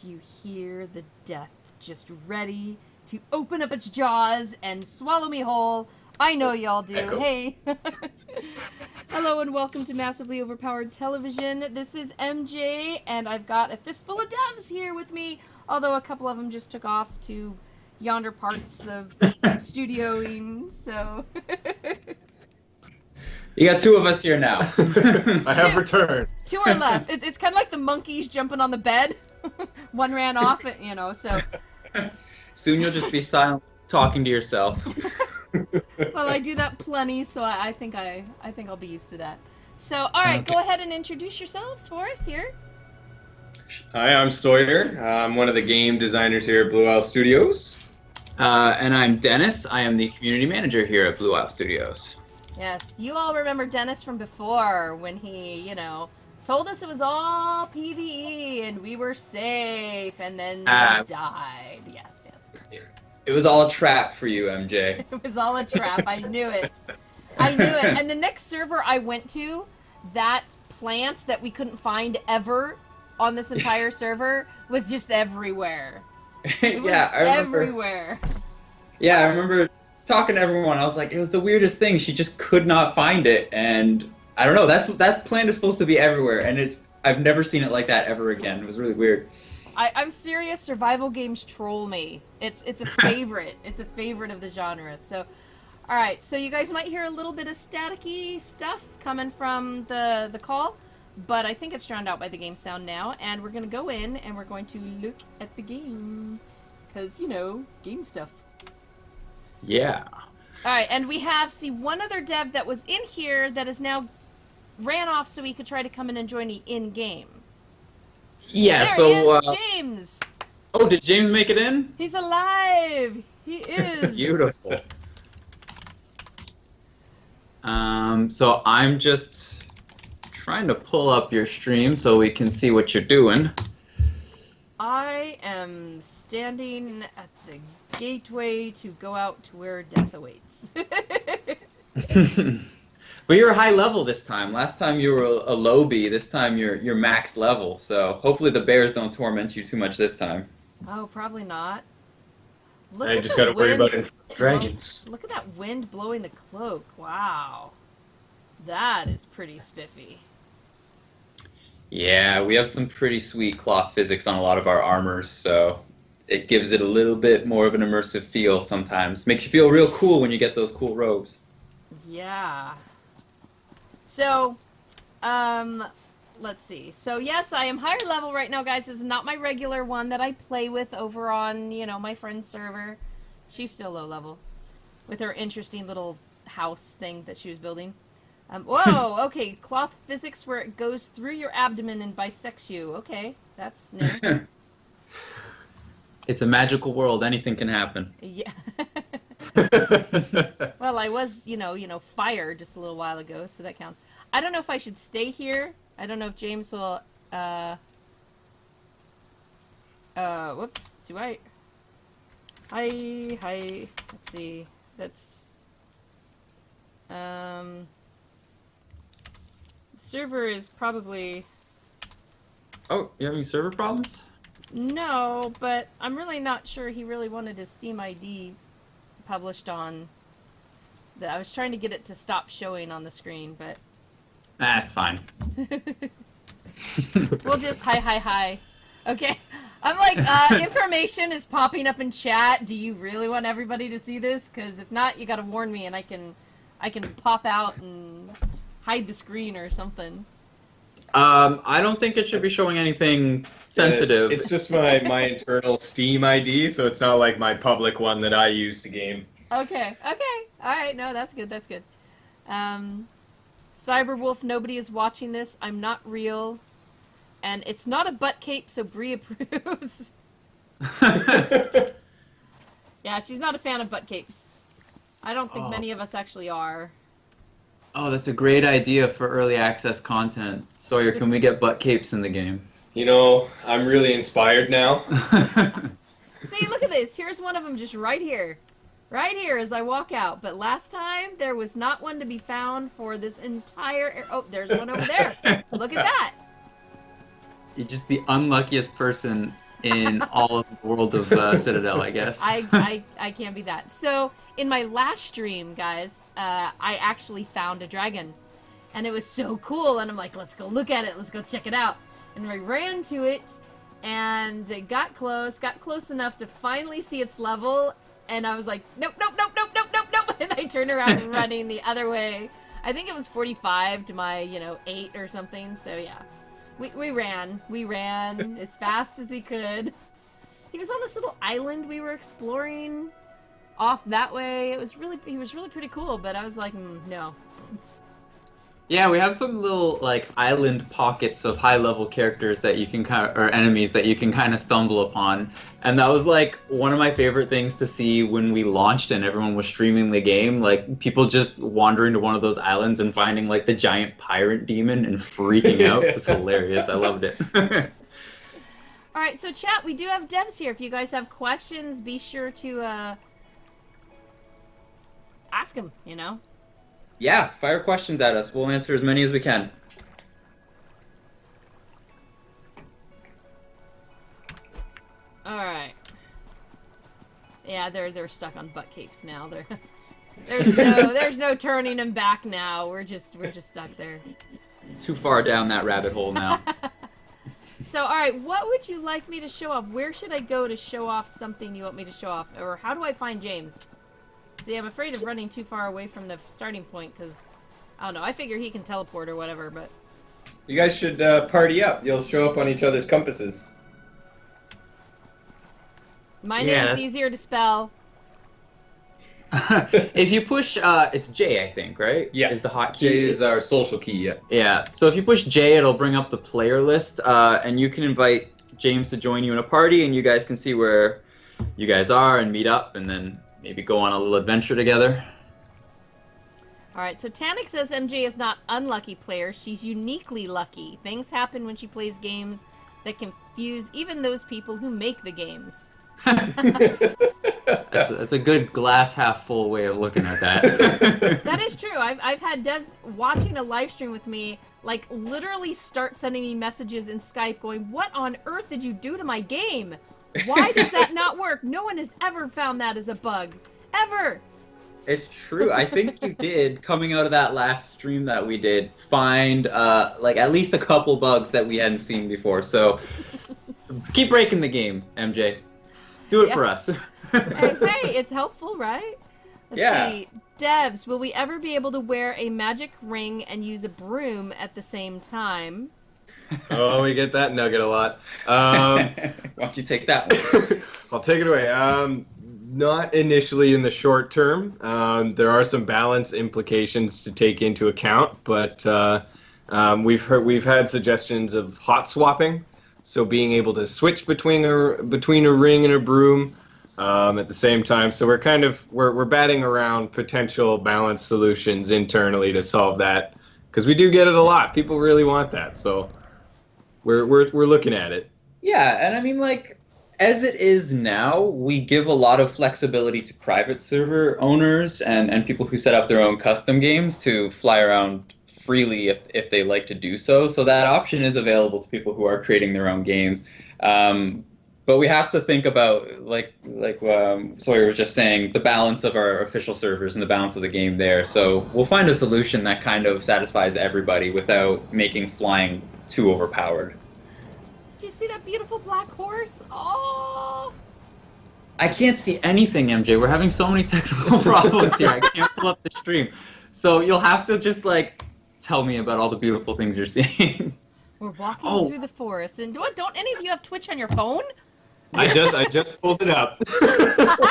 Do you hear the death just ready to open up its jaws and swallow me whole? I know y'all do. Echo. Hey. Hello and welcome to Massively Overpowered Television. This is MJ, and I've got a fistful of devs here with me, although a couple of them just took off to yonder parts of studioing, so... You got two of us here now. I have returned. Two are left. It's kind of like the monkeys jumping on the bed. One ran off, so... Soon you'll just be silent, talking to yourself. Well, I do that plenty, so I think I'll be used to that. So, all right, Go ahead and introduce yourselves for us here. Hi, I'm Sawyer. I'm one of the game designers here at Blue Owl Studios. And I'm Dennis. I am the community manager here at Blue Owl Studios. Yes, you all remember Dennis from before when he, told us it was all PvE and we were safe, and then we died. Yes. It was all a trap for you, MJ. It was all a trap. I knew it. And the next server I went to, that plant that we couldn't find ever on this entire server was just everywhere. It was I remember. everywhere. Yeah, I remember talking to everyone. I was like, it was the weirdest thing. She just could not find it, and I don't know. That plant is supposed to be everywhere, and I've never seen it like that ever again. It was really weird. I'm serious. Survival games troll me. It's a favorite. It's a favorite of the genre. So, all right. So you guys might hear a little bit of staticky stuff coming from the call, but I think it's drowned out by the game sound now. And we're gonna go in and we're going to look at the game, because game stuff. Yeah. All right. And we have one other dev that was in here that is now ran off so he could try to come in and join me in game. Yeah. There So. he is, James. Oh, did James make it in? He's alive. He is. Beautiful. So I'm just trying to pull up your stream so we can see what you're doing. I am standing at the gateway to go out to where death awaits. But you're high level this time. Last time you were a low B. This time you're max level. So hopefully the bears don't torment you too much this time. Oh, probably not. I just gotta worry about dragons. Look at that wind blowing the cloak. Wow. That is pretty spiffy. Yeah, we have some pretty sweet cloth physics on a lot of our armors, so it gives it a little bit more of an immersive feel sometimes. Makes you feel real cool when you get those cool robes. Yeah. So, let's see. So, yes, I am higher level right now, guys. This is not my regular one that I play with over on, my friend's server. She's still low level with her interesting little house thing that she was building. Whoa, okay. Cloth physics where it goes through your abdomen and bisects you. Okay, that's new. It's a magical world. Anything can happen. Yeah. Well, I was, fire just a little while ago, so that counts. I don't know if I should stay here. I don't know if James will, whoops, do I? Hi, let's see, that's, server is probably... Oh, you having server problems? No, but I'm really not sure he really wanted his Steam ID published on... I was trying to get it to stop showing on the screen, but... That's fine. We'll just hi. Okay. I'm like, information is popping up in chat. Do you really want everybody to see this? Because if not, you gotta warn me and I can pop out and hide the screen or something. I don't think it should be showing anything sensitive. It's just my internal Steam ID, so it's not like my public one that I use to game. Okay. Alright, no, that's good. Cyberwolf, nobody is watching this. I'm not real. And it's not a butt cape, so Bree approves. Yeah, she's not a fan of butt capes. I don't think many of us actually are. Oh, that's a great idea for early access content. Sawyer, can we get butt capes in the game? I'm really inspired now. See, look at this. Here's one of them just right here. Right here as I walk out. But last time, there was not one to be found for this entire... Oh, there's one over there. Look at that. You're just the unluckiest person in all of the world of Citadel, I guess. I can't be that. So in my last stream, guys, I actually found a dragon, and it was so cool. And I'm like, let's go look at it. Let's go check it out. And I ran to it, and it got close enough to finally see its level. And I was like, nope, nope, nope, nope, nope, nope, nope. And I turned around running the other way. I think it was 45 to my, 8 or something. So yeah, we ran as fast as we could. He was on this little island we were exploring off that way. He was really pretty cool, but I was like, no. Yeah, we have some little like island pockets of high-level characters that you can or enemies that you can kind of stumble upon, and that was like one of my favorite things to see when we launched and everyone was streaming the game. Like people just wandering to one of those islands and finding like the giant pirate demon and freaking out. It was hilarious. I loved it. All right, so chat, we do have devs here. If you guys have questions, be sure to ask them. Yeah, fire questions at us. We'll answer as many as we can. All right. Yeah, they're stuck on butt capes now. There's no turning them back now. We're just stuck there. Too far down that rabbit hole now. So, all right, what would you like me to show off? Where should I go to show off something you want me to show off? Or how do I find James? See, I'm afraid of running too far away from the starting point because, I don't know, I figure he can teleport or whatever, but... You guys should party up. You'll show up on each other's compasses. My name's easier to spell. If you push, it's J, I think, right? Yeah. Is the hotkey. J is our social key, yeah. Yeah, so if you push J, it'll bring up the player list, and you can invite James to join you in a party, and you guys can see where you guys are and meet up, and then maybe go on a little adventure together. All right, so Tanik says MJ is not unlucky player. She's uniquely lucky. Things happen when she plays games that confuse even those people who make the games. That's a good glass half full way of looking at that. That is true. I've had devs watching a live stream with me, like literally start sending me messages in Skype going, "What on earth did you do to my game? Why does that not work? No one has ever found that as a bug. Ever." It's true. I think you did, coming out of that last stream that we did, find like at least a couple bugs that we hadn't seen before. So keep breaking the game, MJ. Do it for us. Hey, it's helpful, right? Let's see. Devs, will we ever be able to wear a magic ring and use a broom at the same time? Oh, we get that nugget a lot. Why don't you take that one? I'll take it away. Not initially in the short term. There are some balance implications to take into account, but we've had suggestions of hot swapping, so being able to switch between a ring and a broom at the same time. So we're batting around potential balance solutions internally to solve that, because we do get it a lot. People really want that, so we're looking at it. Yeah, and I mean, like, as it is now, we give a lot of flexibility to private server owners and people who set up their own custom games to fly around freely if they like to do so. So that option is available to people who are creating their own games. But we have to think about, like Sawyer was just saying, the balance of our official servers and the balance of the game there. So we'll find a solution that kind of satisfies everybody without making flying too overpowered. Did you see that beautiful black horse? Oh! I can't see anything, MJ. We're having so many technical problems here. I can't pull up the stream. So you'll have to just, like, tell me about all the beautiful things you're seeing. We're walking through the forest. And don't any of you have Twitch on your phone? I just pulled it up.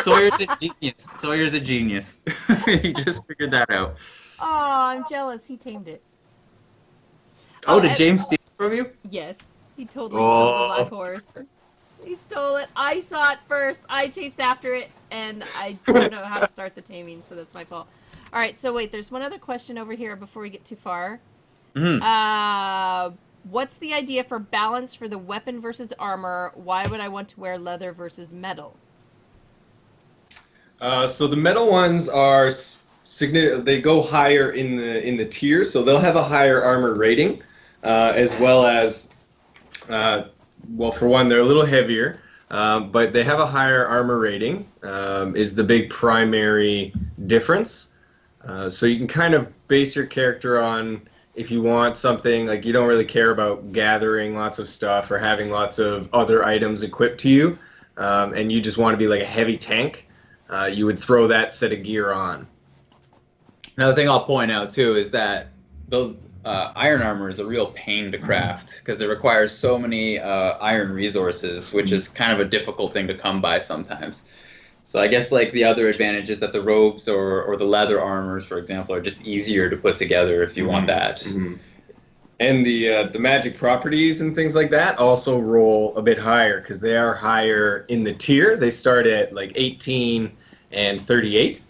Sawyer's a genius. Sawyer's a genius. He just figured that out. Oh, I'm jealous. He tamed it. Oh, did James steal it from you? Yes. He totally stole the black horse. He stole it. I saw it first. I chased after it, and I don't know how to start the taming, so that's my fault. All right, so wait, there's one other question over here before we get too far. Mm-hmm. What's the idea for balance for the weapon versus armor? Why would I want to wear leather versus metal? So the metal ones are they go higher in the tier, so they'll have a higher armor rating, as well as well, for one, they're a little heavier, but they have a higher armor rating, is the big primary difference. So you can kind of base your character on if you want something, like you don't really care about gathering lots of stuff or having lots of other items equipped to you, and you just want to be like a heavy tank, you would throw that set of gear on. Another thing I'll point out too is that the iron armor is a real pain to craft because it requires so many iron resources, which is kind of a difficult thing to come by sometimes. So I guess like the other advantage is that the robes or the leather armors, for example, are just easier to put together if you want that. Mm-hmm. And the magic properties and things like that also roll a bit higher because they are higher in the tier. They start at like 18 and 38.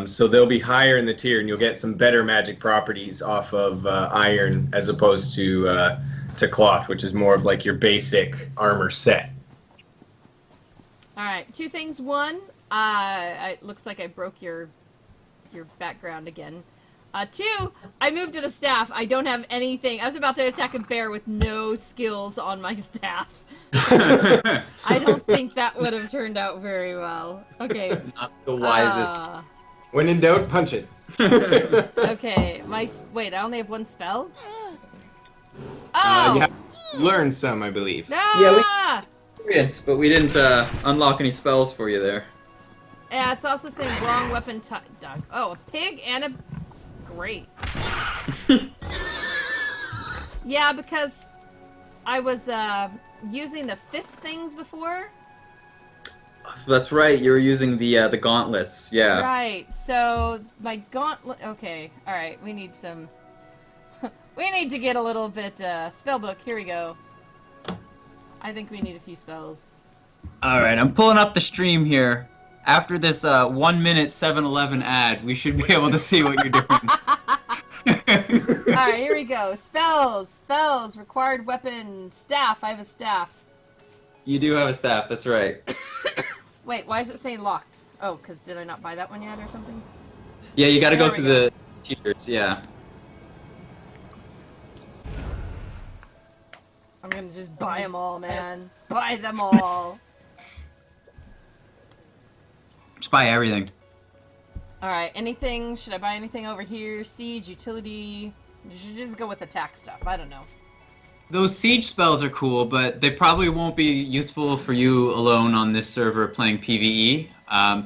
So they'll be higher in the tier, and you'll get some better magic properties off of iron as opposed to cloth, which is more of like your basic armor set. All right, two things. One, it looks like I broke your background again. Two, I moved to the staff. I don't have anything. I was about to attack a bear with no skills on my staff. I don't think that would have turned out very well. Okay. Not the wisest. When in doubt, punch it. Okay, wait, I only have one spell? Oh! You have learned some, I believe. Ah! Experience, but we didn't unlock any spells for you there. Yeah, it's also saying wrong weapon type. Oh, a pig and a... Great. Yeah, because I was using the fist things before. That's right, you were using the gauntlets, yeah. Right, so my gauntlet... Okay, alright, we need some... we need to get a little bit... spellbook, here we go. I think we need a few spells. Alright, I'm pulling up the stream here. After this 1 minute 7-Eleven ad, we should be able to see what you're doing. Alright, here we go. Spells, required weapon, staff. I have a staff. You do have a staff, that's right. Wait, why is it saying locked? Oh, because did I not buy that one yet or something? Yeah, you gotta There go we through go. the tiers, yeah. I'm gonna just buy them all, man. Buy them all. Just buy everything. Alright, anything? Should I buy anything over here? Siege, utility? You should just go with attack stuff. I don't know. Those siege spells are cool, but they probably won't be useful for you alone on this server playing PvE.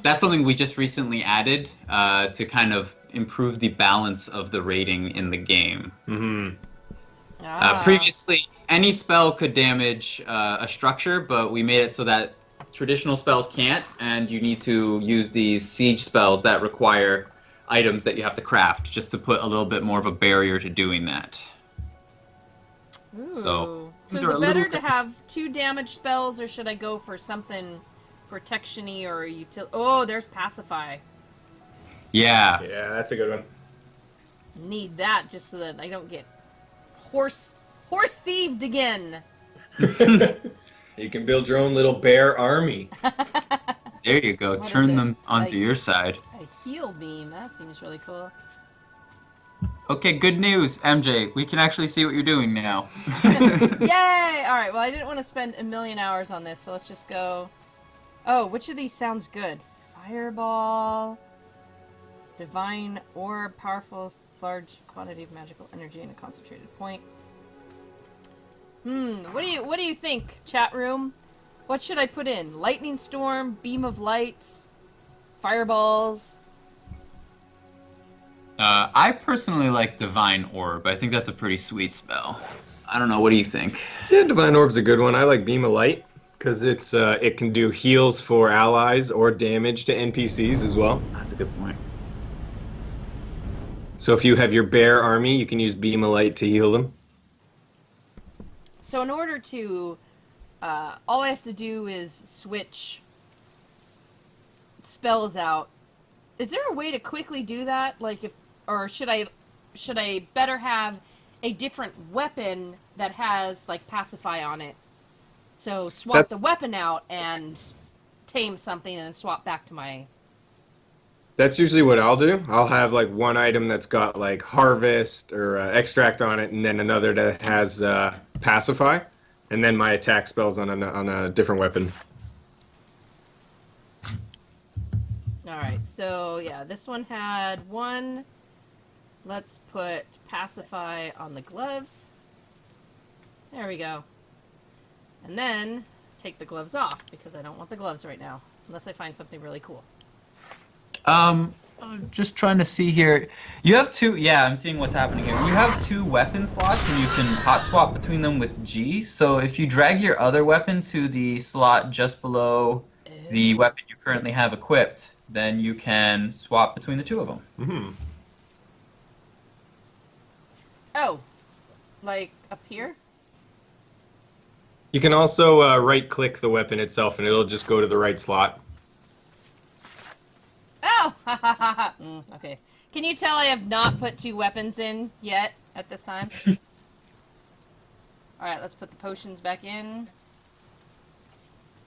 That's something we just recently added to kind of improve the balance of the rating in the game. Mm-hmm. Previously, any spell could damage a structure, but we made it so that traditional spells can't, and you need to use these siege spells that require items that you have to craft just to put a little bit more of a barrier to doing that. Ooh. So is it better to have 2 damage spells, or should I go for something protection-y or utility? Oh, there's pacify. Yeah. Yeah, that's a good one. Need that just so that I don't get horse thieved again. You can build your own little bear army. There you go. What is Turn them this? onto Like- your side. A heal beam. That seems really cool. Okay, good news, MJ. We can actually see what you're doing now. Yay! Alright, well, I didn't want to spend a million hours on this, so let's just go... Oh, which of these sounds good? Fireball... Divine Orb, powerful, large quantity of magical energy in a concentrated point. What do you think, chat room? What should I put in? Lightning Storm, Beam of Lights, Fireballs... I personally like Divine Orb. I think that's a pretty sweet spell. I don't know. What do you think? Yeah, Divine Orb's a good one. I like Beam of Light because it can do heals for allies or damage to NPCs as well. That's a good point. So if you have your bear army, you can use Beam of Light to heal them. So in order to... all I have to do is switch spells out. Is there a way to quickly do that? Like if... Or should I better have a different weapon that has, like, pacify on it? So swap the weapon out and tame something and then swap back to my... That's usually what I'll do. I'll have, like, one item that's got, like, harvest or extract on it, and then another that has pacify, and then my attack spells on a different weapon. Alright, so yeah, this one had 1. Let's put pacify on the gloves. There we go. And then take the gloves off, because I don't want the gloves right now, unless I find something really cool. I'm just trying to see here. You have 2. Yeah, I'm seeing what's happening here. You have 2 weapon slots, and you can hot swap between them with G. So if you drag your other weapon to the slot just below the weapon you currently have equipped, then you can swap between the 2 of them. Mm-hmm. Oh, like up here? You can also right-click the weapon itself, and it'll just go to the right slot. Oh! Ha ha ha ha! Okay. Can you tell I have not put 2 weapons in yet at this time? Alright, let's put the potions back in.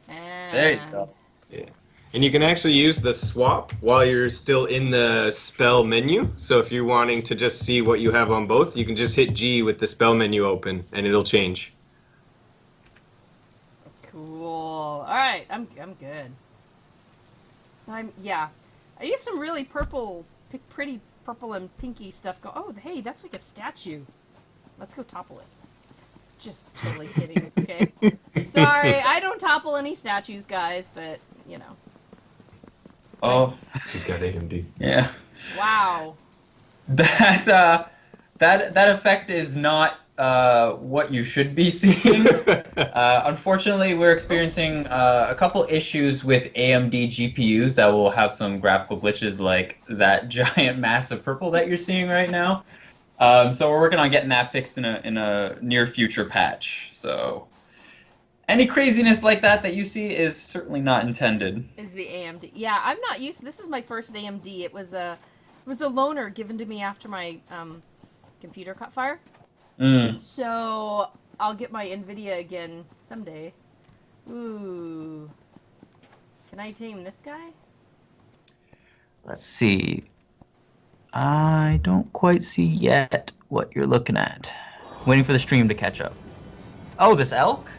And... There you go. Yeah. And you can actually use the swap while you're still in the spell menu. So if you're wanting to just see what you have on both, you can just hit G with the spell menu open, and it'll change. Cool. Alright, I'm good. Yeah. I used some really pretty purple and pinky stuff. Oh, hey, that's like a statue. Let's go topple it. Just totally kidding, okay? Sorry, I don't topple any statues, guys, but, you know. Oh. He's got AMD. Yeah. Wow. That effect is not what you should be seeing. Unfortunately, we're experiencing a couple issues with AMD GPUs that will have some graphical glitches like that giant mass of purple that you're seeing right now. So we're working on getting that fixed in a near future patch. So any craziness like that you see is certainly not intended. Is the AMD? Yeah, I'm not used. This is my first AMD. It was a loaner given to me after my computer caught fire. So I'll get my NVIDIA again someday. Ooh. Can I tame this guy? Let's see. I don't quite see yet what you're looking at. Waiting for the stream to catch up. Oh, this elk?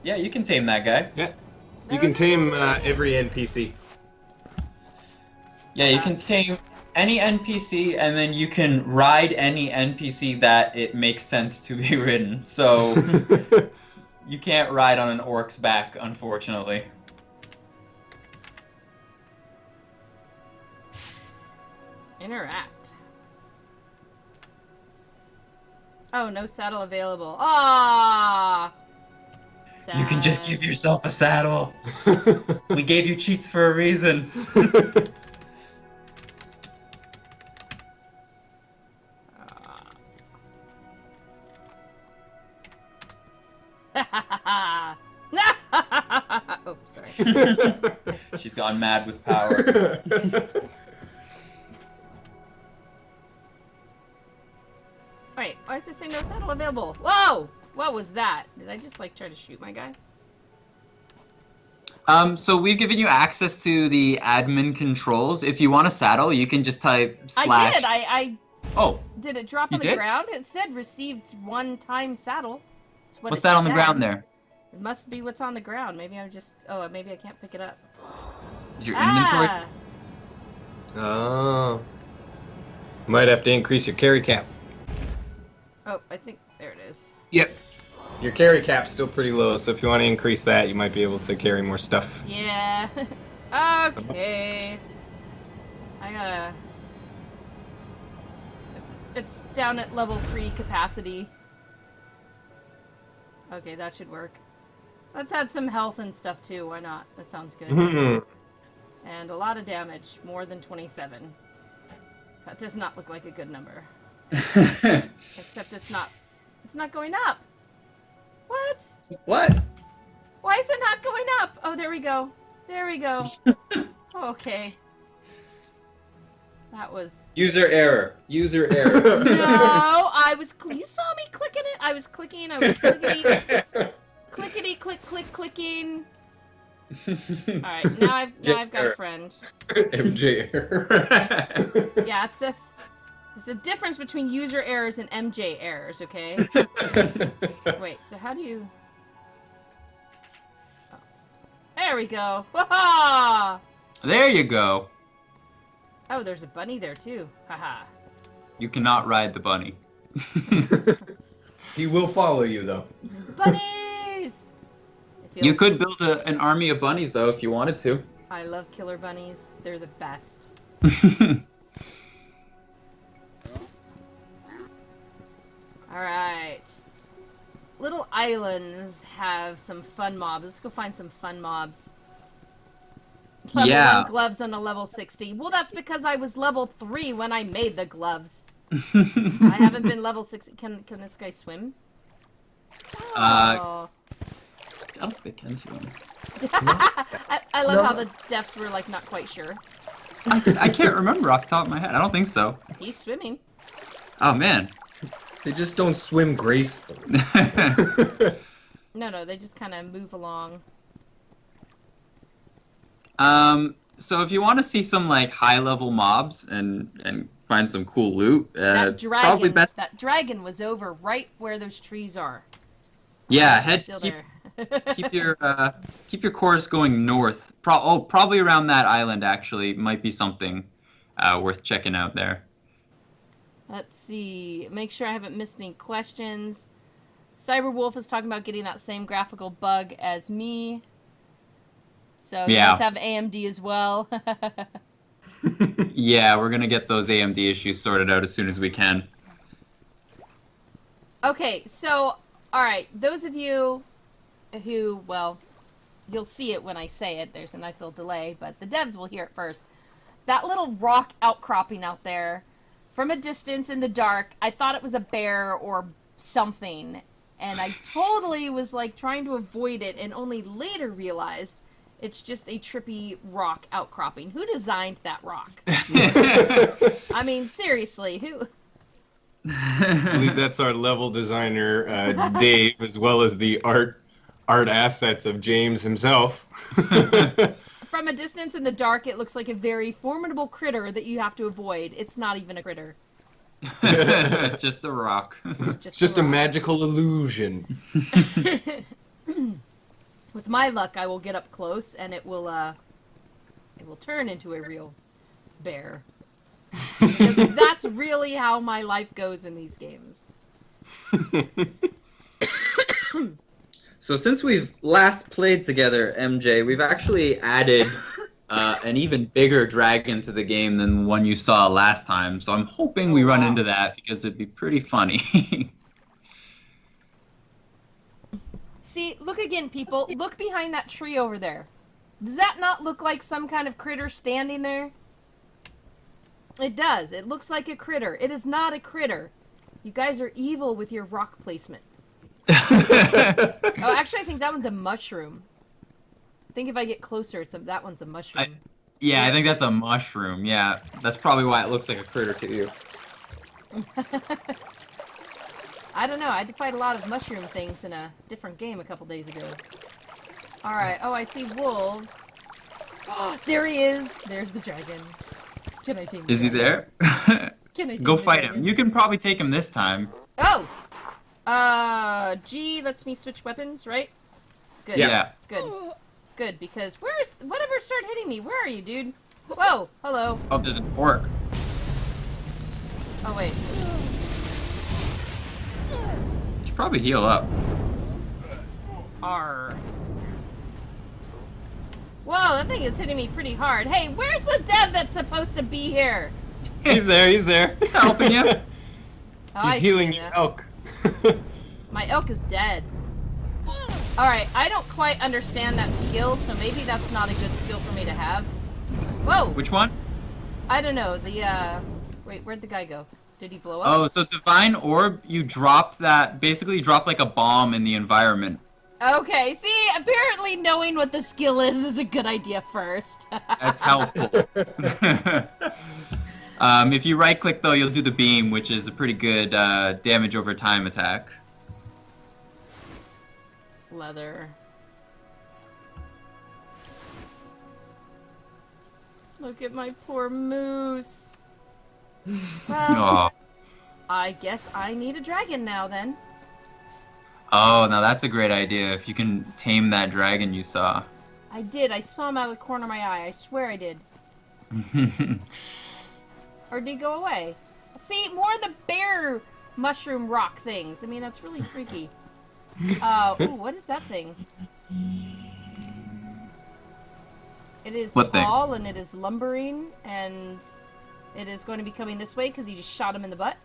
Yeah, you can tame that guy. Yeah. You can tame every NPC. Yeah, you can tame any NPC, and then you can ride any NPC that it makes sense to be ridden. So you can't ride on an orc's back, unfortunately. Interact. Oh, no saddle available. Ah. You can just give yourself a saddle. We gave you cheats for a reason. Oh, sorry. She's gone mad with power. Wait, why is this saying no saddle available? Whoa! What was that? Did I just like try to shoot my guy? So we've given you access to the admin controls. If you want a saddle, you can just type / I did. I Oh. Did it drop on the ground? It said received one-time saddle. What's that on the ground there? It must be what's on the ground. Maybe I'm just... Oh, maybe I can't pick it up. Is your inventory? Oh. Might have to increase your carry cap. Oh, I think... There it is. Yep. Your carry cap's still pretty low, so if you want to increase that, you might be able to carry more stuff. Yeah. Okay. I gotta... It's down at level 3 capacity. Okay, that should work. Let's add some health and stuff too. Why not? That sounds good. And a lot of damage, more than 27. That does not look like a good number. Except it's not going up. What? What? Why is it not going up? Oh, there we go. There we go. Okay. That was... User error. User error. No, I was... You saw me clicking it? I was clicking, clicking. Alright, now I've got a friend. MJ error. Yeah, it's the difference between user errors and MJ errors, okay? Wait, so how do you... Oh. There we go. Waha! There you go. Oh, there's a bunny there too. Haha. You cannot ride the bunny. He will follow you, though. Bunnies! You could build an army of bunnies, though, if you wanted to. I love killer bunnies. They're the best. Alright. Little islands have some fun mobs. Let's go find some fun mobs. Level 1 gloves on a level 60. Well, that's because I was level 3 when I made the gloves. I haven't been level 60. Can this guy swim? Oh. I don't think it can swim. I love how the devs were like not quite sure. I can't remember off the top of my head. I don't think so. He's swimming. Oh, man. They just don't swim gracefully. No, they just kind of move along. So if you want to see some like high-level mobs and find some cool loot, that dragon, probably best. That dragon was over right where those trees are. Yeah, keep your course going north. Probably around that island. Actually, might be something worth checking out there. Let's see. Make sure I haven't missed any questions. Cyberwolf is talking about getting that same graphical bug as me. So you must have AMD as well. Yeah, we're gonna get those AMD issues sorted out as soon as we can. Okay, so, alright, those of you who, well, you'll see it when I say it. There's a nice little delay, but the devs will hear it first. That little rock outcropping out there, from a distance in the dark, I thought it was a bear or something. And I totally was like trying to avoid it and only later realized it's just a trippy rock outcropping. Who designed that rock? I mean, seriously, who? I believe that's our level designer, Dave, as well as the art assets of James himself. From a distance in the dark, it looks like a very formidable critter that you have to avoid. It's not even a critter. Just a rock. It's just a magical illusion. With my luck, I will get up close, and it will turn into a real bear. Because that's really how my life goes in these games. So since we've last played together, MJ, we've actually added an even bigger dragon to the game than the one you saw last time. So I'm hoping we run into that because it'd be pretty funny. See, look again, people. Look behind that tree over there. Does that not look like some kind of critter standing there? It does. It looks like a critter. It is not a critter. You guys are evil with your rock placement. Oh, actually, I think that one's a mushroom. I think if I get closer, that one's a mushroom. I think that's a mushroom. Yeah, that's probably why it looks like a critter to you. I don't know. I had to fight a lot of mushroom things in a different game a couple days ago. Alright. Oh, I see wolves. Oh, there he is. There's the dragon. Can I take him? Is he there? Can I take Go the fight dragon? him. You can probably take him this time. Oh! G lets me switch weapons, right? Good. Yeah. Good. Good, because whatever started hitting me? Where are you, dude? Whoa! Hello. Oh, there's an orc. Oh, wait. Should probably heal up. R. Whoa, that thing is hitting me pretty hard. Hey, where's the dev that's supposed to be here? He's there, he's there. He's helping you. Oh, He's healing your elk. My elk is dead. Alright, I don't quite understand that skill, so maybe that's not a good skill for me to have. Whoa! Which one? I don't know, wait, where'd the guy go? Did he blow up? Oh, so Divine Orb, you drop that, basically you drop like a bomb in the environment. Okay, see, apparently knowing what the skill is a good idea first. That's helpful. If you right click though, you'll do the beam, which is a pretty good damage over time attack. Leather. Look at my poor moose. Well, I guess I need a dragon now then. Oh, now that's a great idea. If you can tame that dragon you saw. I did. I saw him out of the corner of my eye. I swear I did. Or did he go away? See, more of the bear mushroom rock things. I mean, that's really freaky. Ooh, what is that thing? It is What thing? tall and it is lumbering and it is going to be coming this way because he just shot him in the butt.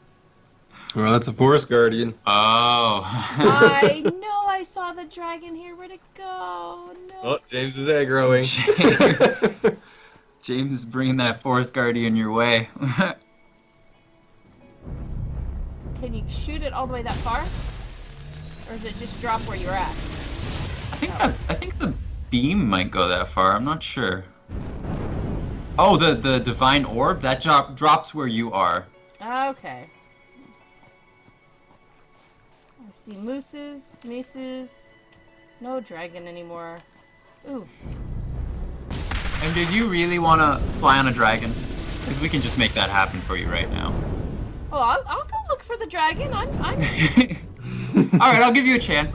Well, that's a forest guardian. Oh. I know I saw the dragon here. Where'd it go? No. Oh, James is aggroing. James is bringing that forest guardian your way. Can you shoot it all the way that far? Or does it just drop where you're at? I think the beam might go that far. I'm not sure. Oh, the divine orb that drops where you are. Okay. I see mooses. No dragon anymore. Ooh. And did you really want to fly on a dragon? Because we can just make that happen for you right now. Oh, I'll go look for the dragon. I'm All right, I'll give you a chance.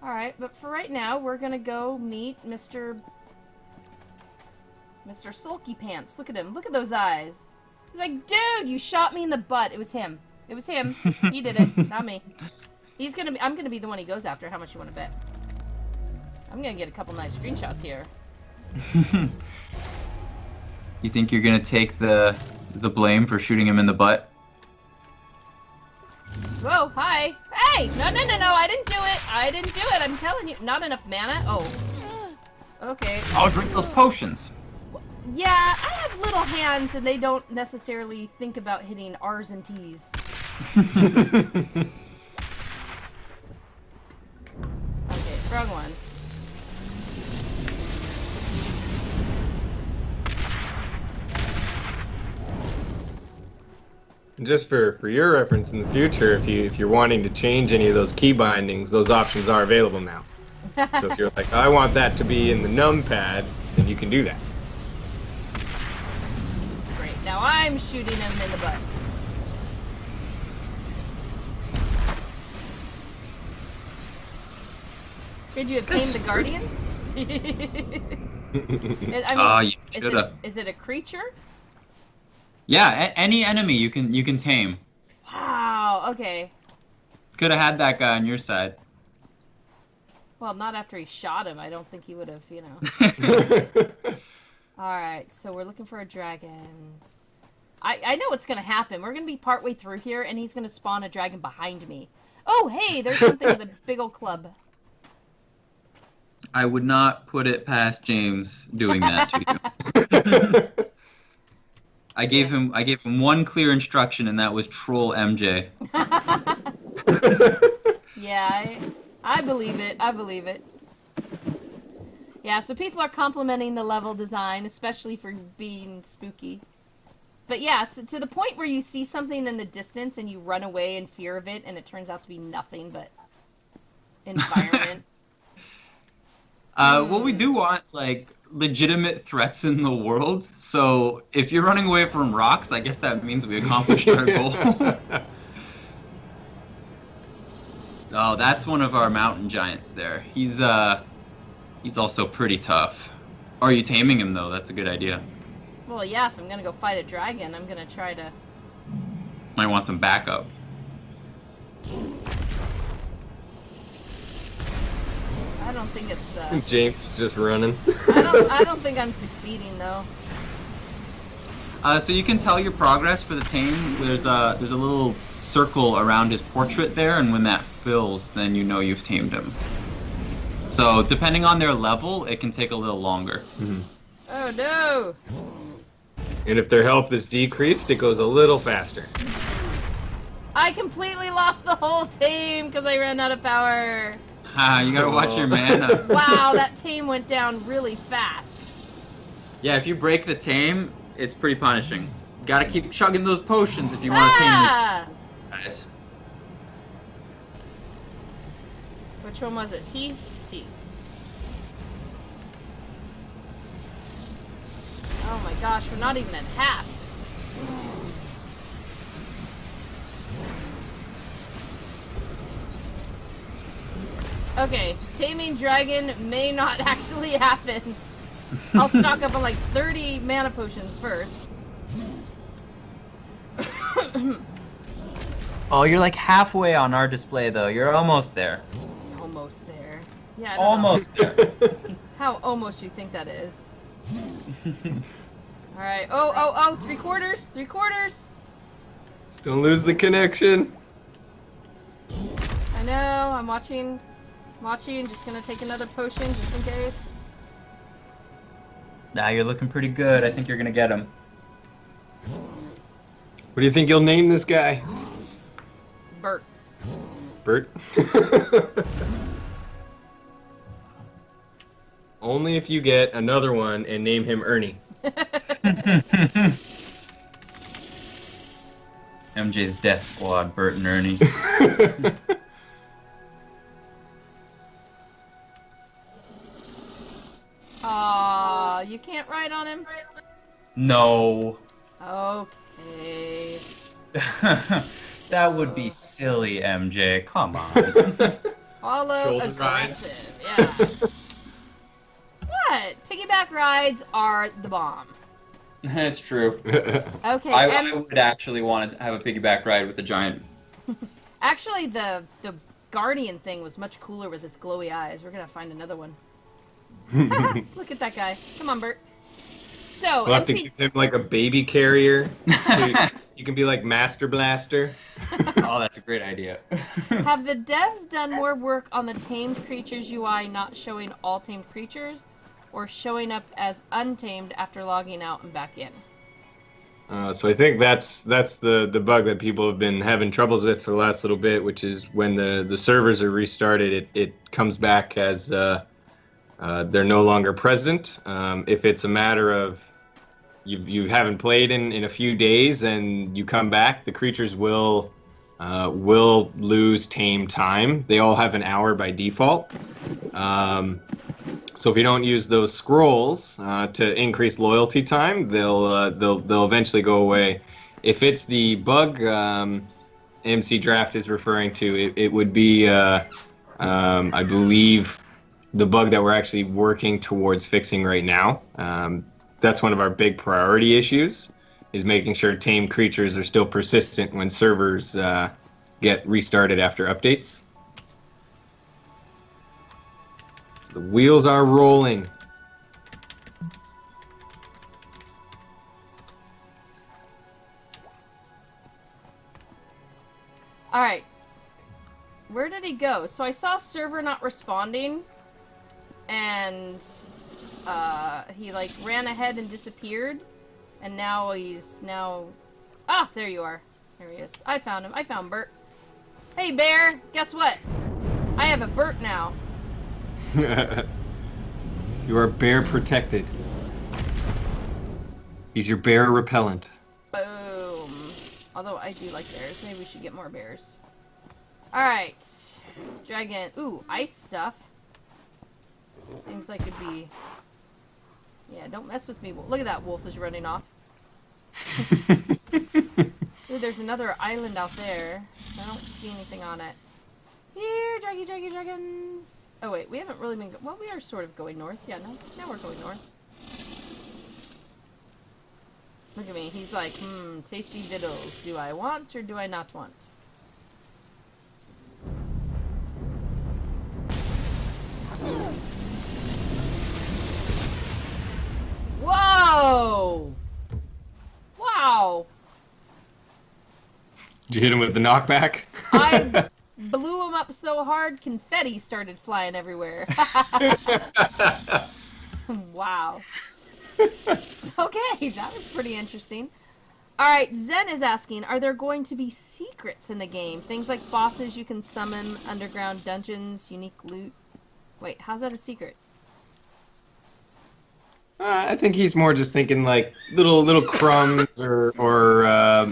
Alright, but for right now, we're gonna go meet Mr. Sulky Pants. Look at him. Look at those eyes. He's like, dude, you shot me in the butt. It was him. It was him. He did it, not me. I'm gonna be the one he goes after. How much you want to bet? I'm gonna get a couple nice screenshots here. You think you're gonna take the blame for shooting him in the butt? Whoa, hi. Hey! No, I didn't do it. I'm telling you. Not enough mana? Oh. Okay. Oh, drink those potions. Yeah, I have little hands and they don't necessarily think about hitting R's and T's. Okay, wrong one. Just for your reference in the future, if you're wanting to change any of those key bindings, those options are available now. So if you're like, I want that to be in the numpad, then you can do that. Great. Now I'm shooting him in the butt. Did you obtain the guardian? You shoulda. Is it a creature? Yeah, any enemy you can tame. Wow. Okay. Could have had that guy on your side. Well, not after he shot him. I don't think he would have, you know. Alright, so we're looking for a dragon. I know what's going to happen. We're going to be partway through here, and he's going to spawn a dragon behind me. Oh, hey, there's something with a big old club. I would not put it past James doing that to you. I gave him one clear instruction, and that was troll MJ. Yeah, I believe it. I believe it. Yeah, so people are complimenting the level design, especially for being spooky. But yeah, so to the point where you see something in the distance and you run away in fear of it, and it turns out to be nothing but environment. Well, we do want, like, legitimate threats in the world, so if you're running away from rocks, I guess that means we accomplished our goal. Oh, that's one of our mountain giants there. He's also pretty tough. Are you taming him, though? That's a good idea. Well, yeah, if I'm gonna go fight a dragon, I'm gonna try to... Might want some backup. I don't think it's, James is just running. I don't think I'm succeeding, though. So you can tell your progress for the tame. There's a little circle around his portrait there, and when that fills, then you know you've tamed him. So depending on their level, it can take a little longer. Mm-hmm. Oh, no! And if their health is decreased, it goes a little faster. I completely lost the whole team because I ran out of power. You gotta watch your mana. Wow, that team went down really fast. Yeah, if you break the tame, it's pretty punishing. Gotta keep chugging those potions if you want to tame your guys. Which one was it? T? T. Oh my gosh, we're not even at half. Okay, taming dragon may not actually happen. I'll stock up on like 30 mana potions first. Oh, you're like halfway on our display though. You're almost there. Almost there. Yeah, I don't Almost there. know. How almost you think that is? Alright. Oh, 3/4. 3/4. Just don't lose the connection. I know, I'm watching. Just gonna take another potion just in case. Nah, you're looking pretty good. I think you're gonna get him. What do you think you'll name this guy? Bert. Bert? Only if you get another one and name him Ernie. MJ's Death Squad, Bert and Ernie. Aw, you can't ride on him? No. Okay. That would be silly, MJ. Come on. Follow Shoulder rides. aggressive. Yeah. What? Piggyback rides are the bomb. That's true. Okay, I would actually want to have a piggyback ride with a giant. actually the guardian thing was much cooler with its glowy eyes. We're gonna find another one. Look at that guy. Come on, Bert. So, We'll have to MC... give him like a baby carrier. So you can be like Master Blaster. Oh, that's a great idea. have the devs done more work on the tamed creatures UI not showing all tamed creatures, or showing up as untamed after logging out and back in? So I think that's the bug that people have been having troubles with for the last little bit, which is when the servers are restarted, it comes back as they're no longer present. If it's a matter of you haven't played in a few days and you come back, the creatures will lose tame time. They all have an hour by default. So if you don't use those scrolls to increase loyalty time, they'll eventually go away. If it's the bug MC Draft is referring to, it would be I believe the bug that we're actually working towards fixing right now. That's one of our big priority issues, is making sure tame creatures are still persistent when servers get restarted after updates. So the wheels are rolling. All right. Where did he go? So I saw server not responding, and he like ran ahead and disappeared, and now ah, there you are. There he is. I found him. I found Bert. Hey Bear, guess what? I have a Bert now. You are bear protected. He's your bear repellent. Boom. Although I do like bears. Maybe we should get more bears. Alright. Dragon. Ooh, ice stuff. Seems like it'd be... Yeah, don't mess with me. Look at that wolf is running off. Ooh, there's another island out there. I don't see anything on it. Here, dragons. Oh wait, we haven't really been... Well, we are sort of going north. Yeah, no, now we're going north. Look at me. He's like, tasty victuals. Do I want or do I not want? Whoa! Wow! Did you hit him with the knockback? I blew him up so hard, confetti started flying everywhere. Wow. Okay, that was pretty interesting. Alright, Zen is asking, are there going to be secrets in the game? Things like bosses you can summon, underground dungeons, unique loot? Wait, how's that a secret? I think he's more just thinking like little crumbs or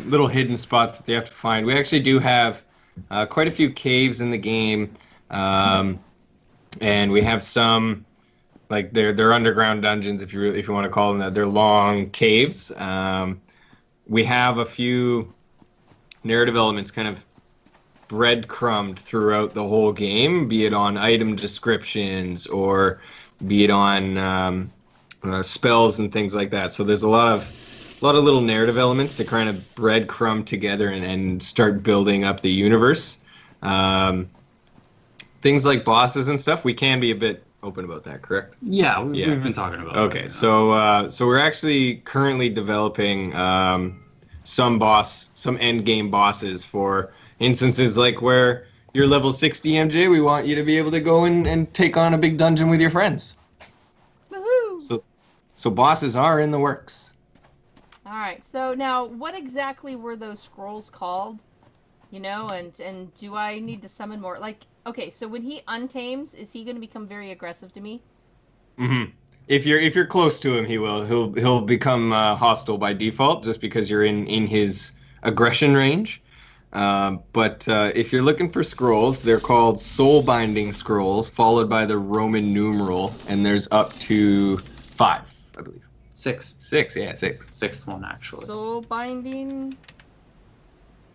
little hidden spots that they have to find. We actually do have quite a few caves in the game, and we have some like they're underground dungeons if you want to call them that. They're long caves. We have a few narrative elements kind of breadcrumbed throughout the whole game, be it on item descriptions or be it on spells and things like that. So there's a lot of little narrative elements to kind of breadcrumb together and start building up the universe. Things like bosses and stuff, we can be a bit open about that, correct? Yeah, we've been talking about Okay, that. so we're actually currently developing some end game bosses for instances like where you're level 60, MJ. We want you to be able to go and take on a big dungeon with your friends. Woohoo! So bosses are in the works. All right. So now, what exactly were those scrolls called? You know, and do I need to summon more? Like, okay, so when he untames, is he going to become very aggressive to me? Mm-hmm. If you're close to him, he'll become hostile by default just because you're in his aggression range. But if you're looking for scrolls, they're called soul binding scrolls, followed by the Roman numeral, and there's up to 5, I believe. 6. 6, yeah, 6. Sixth one, actually. Soul binding.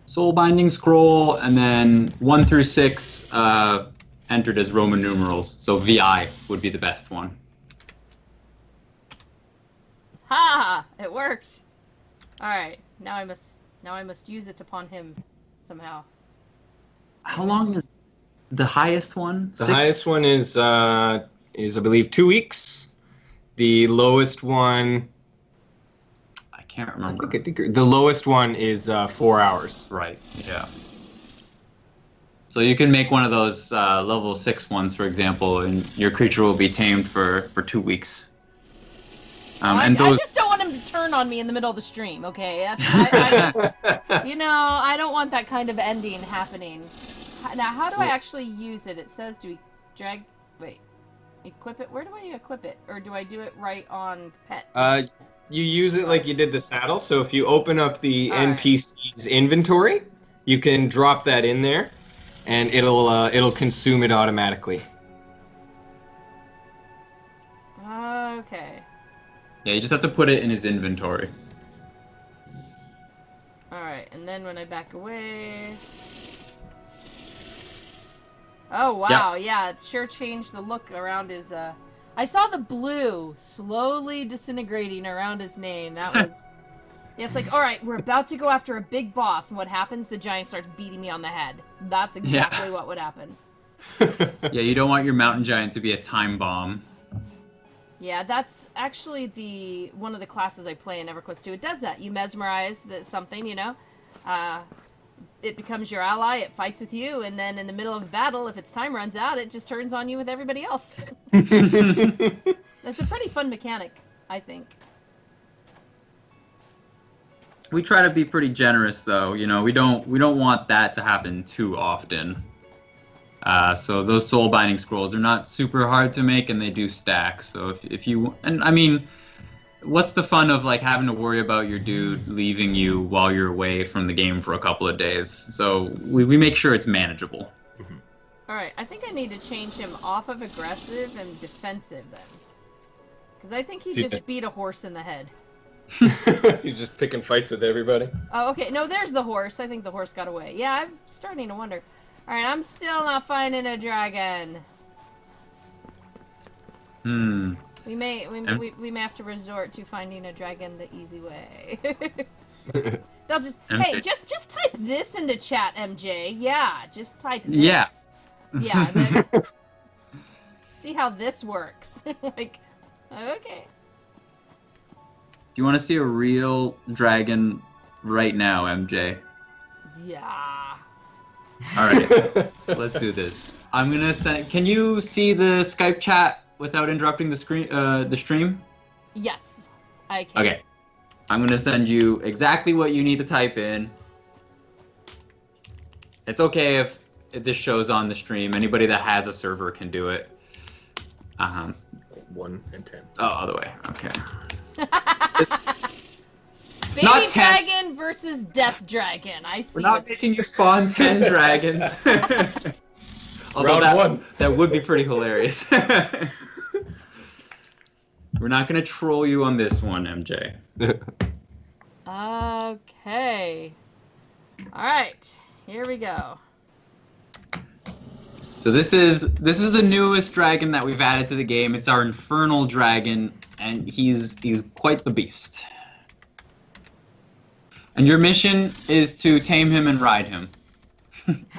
Soul binding scroll, and then 1 through 6 entered as Roman numerals. So VI would be the best one. Ha! It worked. All right. Now I must use it upon him somehow. How long is the highest one? The 6? highest one is I believe 2 weeks. The lowest one, I can't I remember. think the lowest one is 4 hours. Right. Yeah. So you can make one of those level 6 ones, for example, and your creature will be tamed for 2 weeks. I just don't want him to turn on me in the middle of the stream, okay? I just, you know, I don't want that kind of ending happening. Now, how do I actually use it? It says, do we drag... Wait. Equip it? Where do I equip it? Or do I do it right on pet? You use it like you did the saddle. So if you open up the All right. NPC's inventory, you can drop that in there, and it'll consume it automatically. Okay. Yeah, you just have to put it in his inventory. Alright, and then when I back away... Oh, wow, yeah, it sure changed the look around his, I saw the blue slowly disintegrating around his name. That was... Yeah, it's like, alright, we're about to go after a big boss, and what happens? The giant starts beating me on the head. That's exactly what would happen. Yeah, you don't want your mountain giant to be a time bomb. Yeah, that's actually one of the classes I play in EverQuest 2. It does that. You mesmerize something, you know. It becomes your ally, it fights with you, and then in the middle of a battle, if its time runs out, it just turns on you with everybody else. That's a pretty fun mechanic, I think. We try to be pretty generous, though. You know, we don't want that to happen too often. So those soul binding scrolls are not super hard to make, and they do stack. So if you, and I mean, what's the fun of like having to worry about your dude leaving you while you're away from the game for a couple of days? So we make sure it's manageable. Mm-hmm. All right, I think I need to change him off of aggressive and defensive then, because I think he just beat a horse in the head. He's just picking fights with everybody. Oh, okay. No, there's the horse. I think the horse got away. Yeah, I'm starting to wonder. All right, I'm still not finding a dragon. We may have to resort to finding a dragon the easy way. They'll just hey, just type this into chat, MJ. Yeah, just type this. Yeah. Yeah. And then see how this works. Like, okay. Do you want to see a real dragon right now, MJ? Yeah. All right, let's do this. I'm gonna send. Can you see the Skype chat without interrupting the screen, the stream? Yes, I can. Okay. I'm gonna send you exactly what you need to type in. It's okay if this shows on the stream. Anybody that has a server can do it. 1 and 10. Oh, other way. Okay. Baby Not 10. dragon versus death dragon. I see. We're not making you spawn 10 dragons. Although Round 1. That would be pretty hilarious. We're not going to troll you on this one, MJ. Okay. All right. Here we go. So this is the newest dragon that we've added to the game. It's our infernal dragon, and he's quite the beast. And your mission is to tame him and ride him,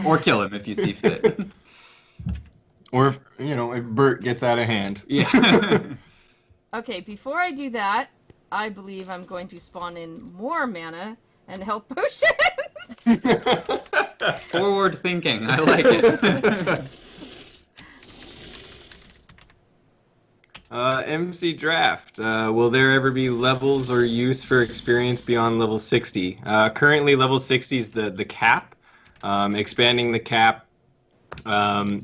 or kill him if you see fit. Or if Bert gets out of hand. Yeah. Okay, before I do that, I believe I'm going to spawn in more mana and health potions. Forward thinking. I like it. MC Draft. Will there ever be levels or use for experience beyond level 60? Currently, level 60 is the cap. Expanding the cap,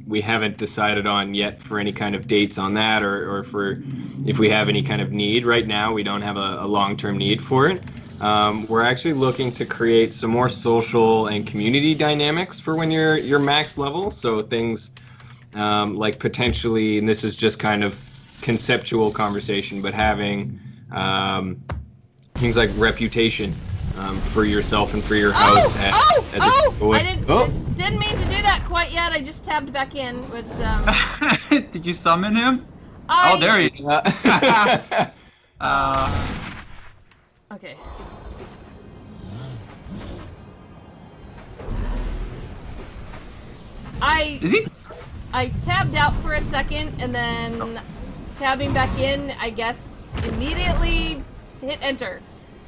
we haven't decided on yet for any kind of dates on that, or for if we have any kind of need. Right now, we don't have a long-term need for it. We're actually looking to create some more social and community dynamics for when you're max level. So things like potentially, and this is just kind of conceptual conversation, but having things like reputation for yourself and for your house. I didn't mean to do that quite yet. I just tabbed back in with Did you summon him? I... Oh, there he is. Okay. Is he? I tabbed out for a second and then tabbing back in, I guess, immediately hit enter.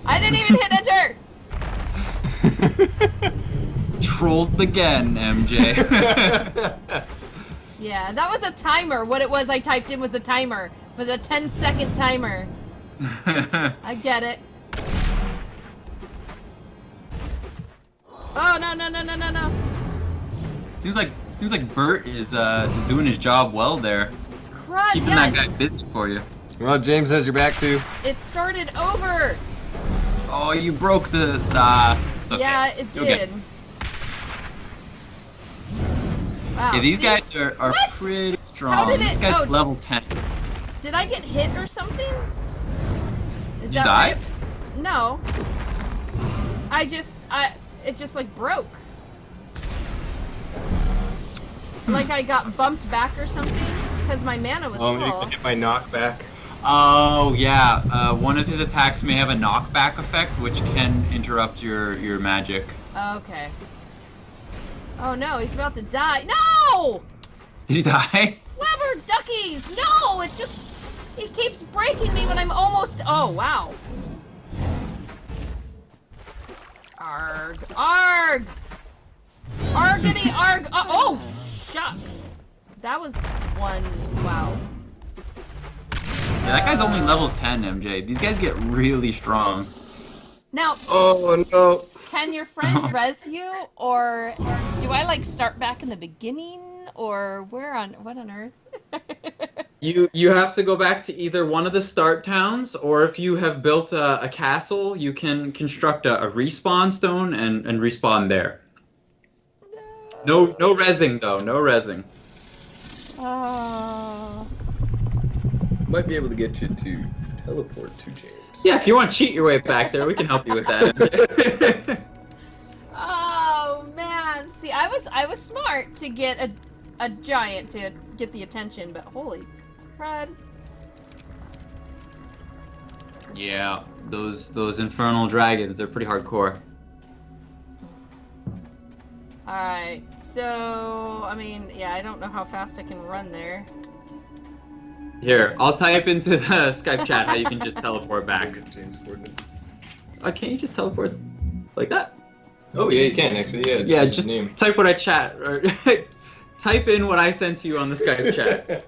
I didn't even hit enter! Trolled again, MJ. Yeah, that was a timer. What it was I typed in was a timer. It was a 10-second timer. I get it. Oh, no. Seems like Bert is doing his job well there. Crud, Keeping yeah, that guy busy for you. Well, James has your back too. it started over. Oh, you broke the. It's okay. Yeah, it You'll did. get- Wow, Yeah, these see? guys are What? pretty strong. How did This it- guy's oh. level 10. Did I get hit or something? Is Did you die? right? No. It just like broke. Like I got bumped back or something because my mana was Oh, maybe full. I get my knockback. Oh yeah, one of his attacks may have a knockback effect, which can interrupt your magic. Okay. Oh no, he's about to die. No! Did he die? Flabber duckies! No! It keeps breaking me when I'm almost. Oh wow. Arg! Arg! Argity arg! Oh! Shucks. That was one. Wow. Yeah, that guy's only level 10, MJ. These guys get really strong. Now, Oh no. can your friend res you, or do I like start back in the beginning, or what on earth? You have to go back to either one of the start towns, or if you have built a castle, you can construct a respawn stone and respawn there. No rezzing though, no rezzing. Oh. Might be able to get you to teleport to James. Yeah, if you want to cheat your way back there, we can help you with that. Oh man. See, I was smart to get a giant to get the attention, but holy crud. Yeah, those infernal dragons, they're pretty hardcore. Alright, so, I mean, yeah, I don't know how fast I can run there. Here, I'll type into the Skype chat how you can just teleport back. James coordinates. Can't you just teleport like that? Oh yeah, you can actually. Yeah. Yeah, his just name. type what I chat, or type in what I sent to you on the Skype chat.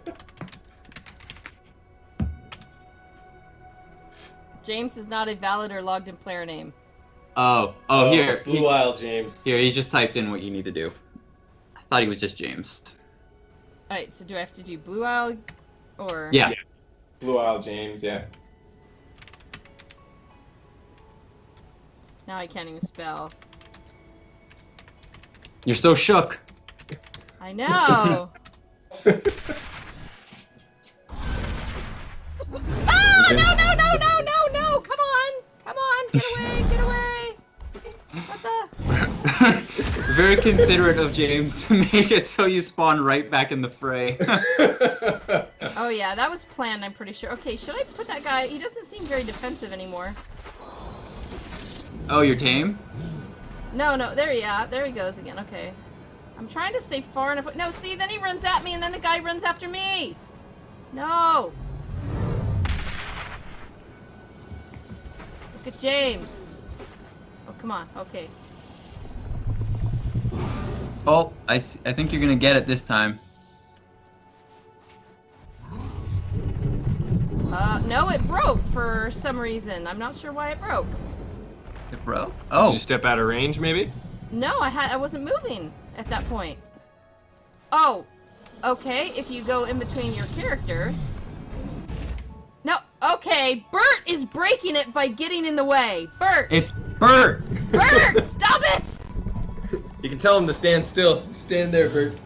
James is not a valid or logged in player name. Oh, here. Blue Isle James. Here, he just typed in what you need to do. I thought he was just James. Alright, so do I have to do Blue Owl or? Yeah. Blue Isle James. Yeah. Now I can't even spell. You're so shook. I know. Oh, no! Come on! Get away! What the? Very considerate of James to make it so you spawn right back in the fray. Oh yeah, that was planned, I'm pretty sure. Okay, should I put that guy? He doesn't seem very defensive anymore. Oh, you're tame? No, there he goes again. Okay. I'm trying to stay far enough. No, see, then he runs at me and then the guy runs after me. No. Look at James. Oh, come on. Okay. Oh, I think you're gonna get it this time. No, it broke for some reason. I'm not sure why it broke. It broke? Oh. Did you step out of range, maybe? No, I wasn't moving at that point. Oh, okay, if you go in between your character. No, okay, Bert is breaking it by getting in the way. Bert! It's Bert! Bert, stop it! You can tell him to stand still. Stand there, Bert.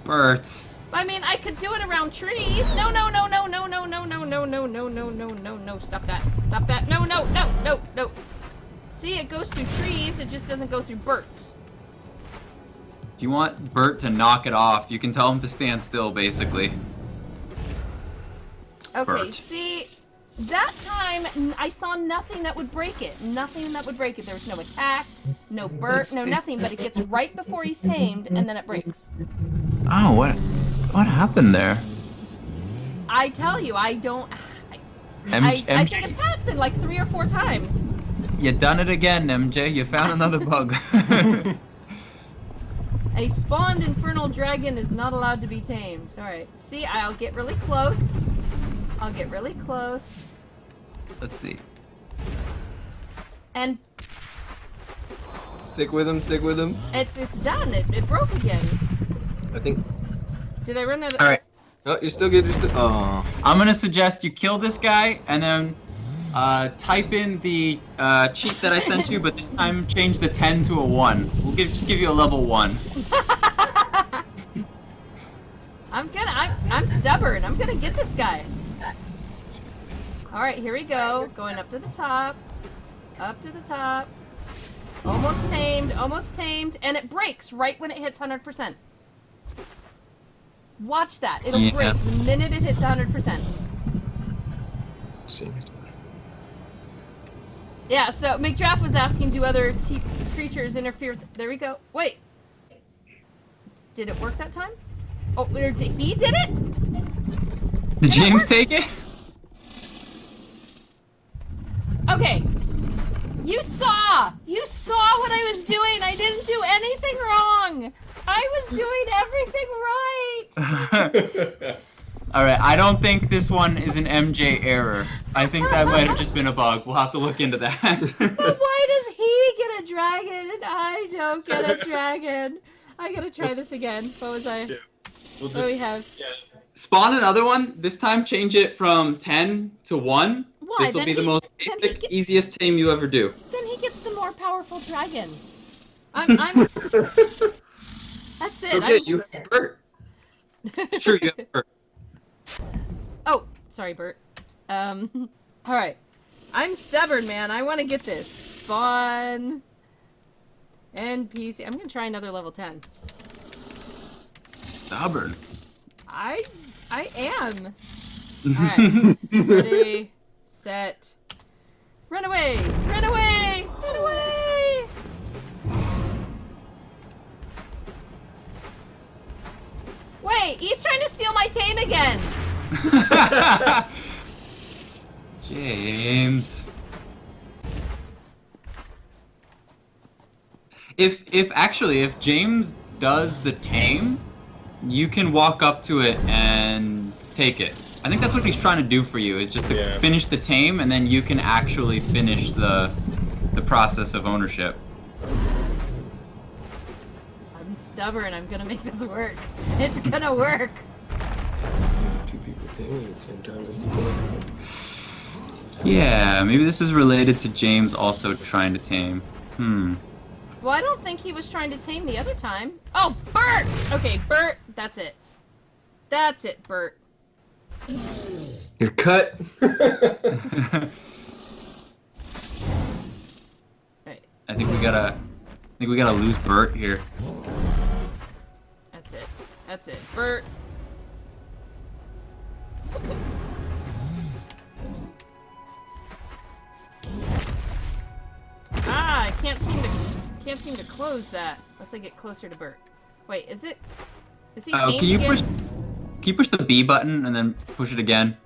Bert. I mean, I could do it around trees. No, stop that. Stop that. No. See, it goes through trees, it just doesn't go through Bert's. If you want Bert to knock it off, you can tell him to stand still, basically. Okay, Bert. see, that time I saw nothing that would break it. Nothing that would break it. There was no attack, no Bert, no nothing, but it gets right before he's tamed, and then it breaks. Oh, what happened there? I tell you, I don't... I I think it's happened like 3 or 4 times. You done it again, MJ. You found another bug. A spawned infernal dragon is not allowed to be tamed. Alright, see, I'll get really close. Let's see. And Stick with him. it's done. It broke again. I think. Did I run out of... Alright. Oh, you're still good. Oh. I'm gonna suggest you kill this guy and then type in the cheat that I sent you, but this time change the 10 to a 1. We'll just give you a level 1. I'm stubborn. I'm gonna get this guy. Alright, here we go. Going up to the top. Up to the top. Almost tamed, and it breaks right when it hits 100%. Watch that. It'll break the minute it hits 100%. Yeah, so McDraft was asking, do other creatures interfere with... There we go. Wait. Did it work that time? Oh, he did it? Did James take it? Okay. You saw what I was doing. I didn't do anything wrong. I was doing everything right. Alright, I don't think this one is an MJ error. I think that might have just been a bug. We'll have to look into that. But why does he get a dragon and I don't get a dragon? I gotta try this again. What was I? What do we have? Spawn another one. This time change it from 10 to 1. Why? This will be the most basic, easiest tame you ever do. Then he gets the more powerful dragon. I'm That's it. Okay, you have Bert. Sure, you have Bert. Oh, sorry, Bert. Alright. I'm stubborn, man. I want to get this. Spawn. NPC. I'm gonna try another level 10. Stubborn. I am. Alright. Ready, set. Run away! Run away! Run away! Wait, he's trying to steal my tame again! James. If James does the tame, you can walk up to it and take it. I think that's what he's trying to do for you, is just to finish the tame, and then you can actually finish the process of ownership. I'm stubborn. I'm gonna make this work. It's gonna work. Two people taming at the same time. Yeah, maybe this is related to James also trying to tame. Well, I don't think he was trying to tame the other time. Oh, Bert! Okay, Bert, that's it. That's it, Bert. You're cut. Right. I think we gotta think we gotta lose Bert here. That's it. That's it. Bert. Ah, I can't seem to close that unless I get closer to Bert. Wait, is he tamed Can you again? push the B button and then push it again?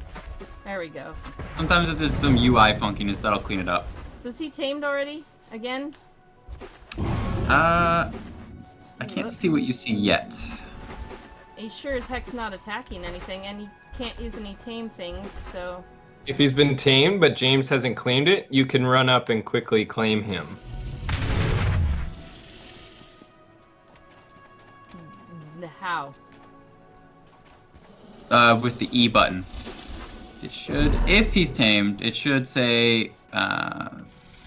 There we go. Sometimes if there's some UI funkiness, that'll clean it up. So is he tamed already? Again? I can't see what you see yet. He sure as heck's not attacking anything, and he can't use any tame things, so... If he's been tamed, but James hasn't claimed it, you can run up and quickly claim him. How? With the E button. It should, if he's tamed, it should say,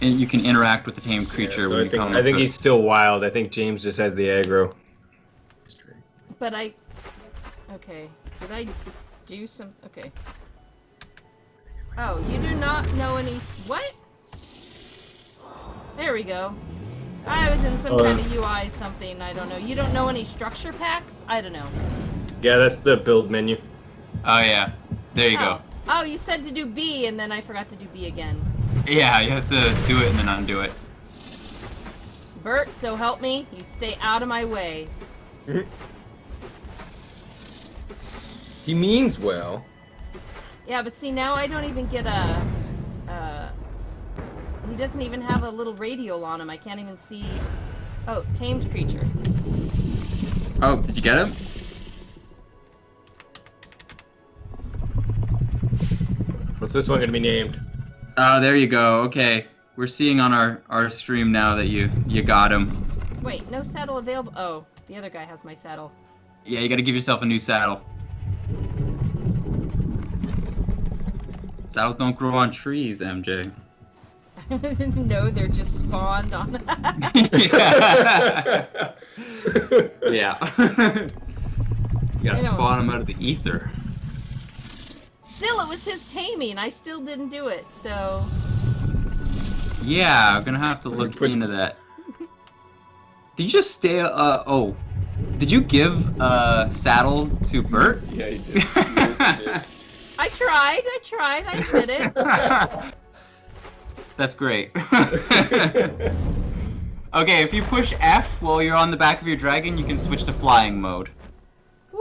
you can interact with the tamed creature Yeah, so when you come I up think to he's it. still wild. I think James just has the aggro. But okay. Did I do some... Okay. Oh, you do not know any... What? There we go. I was in some kind of UI something, I don't know. You don't know any structure packs? I don't know. Yeah, that's the build menu. Oh yeah, there you go. Oh, you said to do B, and then I forgot to do B again. Yeah, you have to do it and then undo it. Bert, so help me, you stay out of my way. He means well. Yeah, but see, now I don't even get a... he doesn't even have a little radial on him. I can't even see... Oh, tamed creature. Oh, did you get him? What's this one gonna be named? Oh, there you go. Okay, we're seeing on our stream now that you got him. Wait, no saddle available. Oh, the other guy has my saddle. Yeah, you got to give yourself a new saddle. Saddles don't grow on trees, MJ. No, they're just spawned on. Yeah. You gotta spawn them out of the ether. Still, it was his taming. I still didn't do it, so... Yeah, I'm gonna have to look into that. Did you just stay, oh. Did you give saddle to Bert? Yeah, he did. I tried, I admit it. That's great. Okay, if you push F while you're on the back of your dragon, you can switch to flying mode. Whee!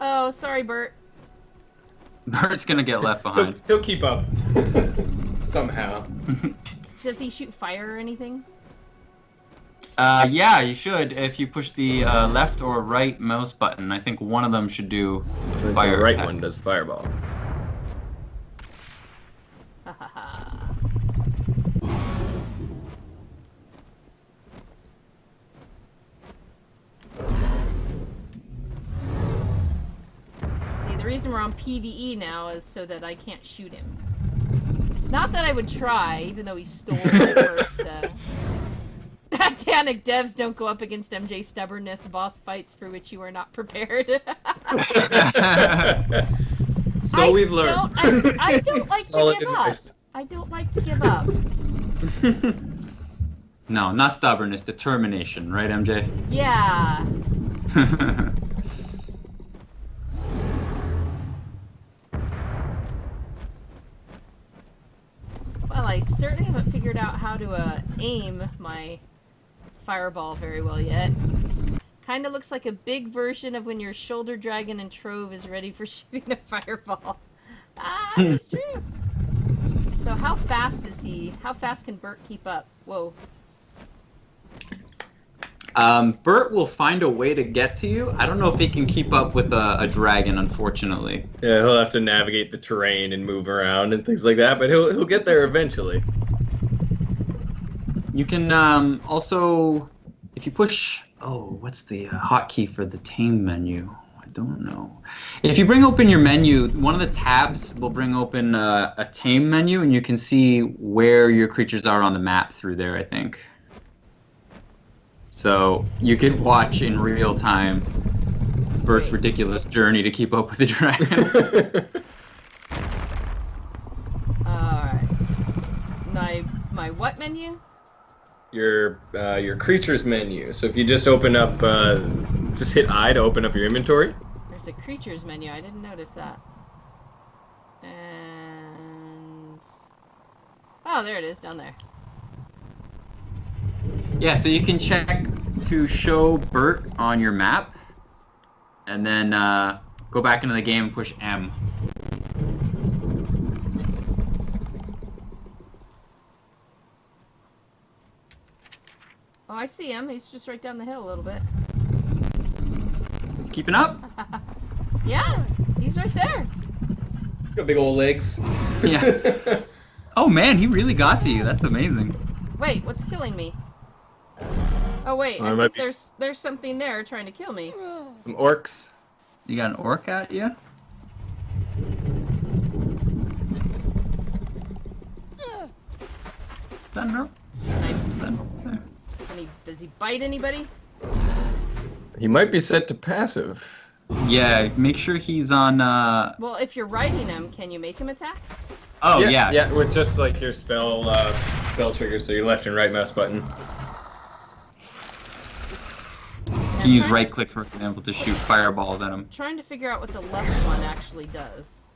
Oh, sorry, Bert. Bert's gonna get left behind. He'll keep up. Somehow. Does he shoot fire or anything? Yeah, you should if you push the left or right mouse button. I think one of them should do fire. The right attack. one does fireball. See, the reason we're on PvE now is so that I can't shoot him. Not that I would try, even though he stole my first, Titanic devs don't go up against MJ stubbornness, boss fights for which you are not prepared. So we've learned. I don't like to give up. I don't like to give up. No, not stubbornness, determination, right, MJ? Yeah. Well, I certainly haven't figured out how to aim my fireball very well yet. Kind of looks like a big version of when your shoulder dragon and trove is ready for shooting a fireball. Ah, it's true. So how fast is he? How fast can Bert keep up? Whoa. Bert will find a way to get to you. I don't know if he can keep up with a dragon, unfortunately. Yeah, he'll have to navigate the terrain and move around and things like that, but he'll get there eventually. You can also, if you push, oh, what's the hotkey for the tame menu? I don't know. If you bring open your menu, one of the tabs will bring open a tame menu, and you can see where your creatures are on the map through there, I think. So you could watch in real time Bert's ridiculous journey to keep up with the dragon. Alright. My what menu? Your creatures menu. So if you just open up, just hit I to open up your inventory. There's a creatures menu. I didn't notice that. And oh, there it is down there. Yeah, so you can check to show Bert on your map, and then go back into the game and push M. Oh, I see him. He's just right down the hill a little bit. It's keeping up. Yeah, he's right there. He's got big old legs. Yeah. Oh man, he really got to you. That's amazing. Wait, what's killing me? Oh wait, Oh, I might think be there's something there trying to kill me. Some orcs. You got an orc at you? Is that no? Does he bite anybody? He might be set to passive. Yeah, make sure he's on. Well, if you're riding him, can you make him attack? Oh yeah. Yeah, with just like your spell triggers, so your left and right mouse button. You can use right click, for example, to shoot fireballs at him. Trying to figure out what the left one actually does.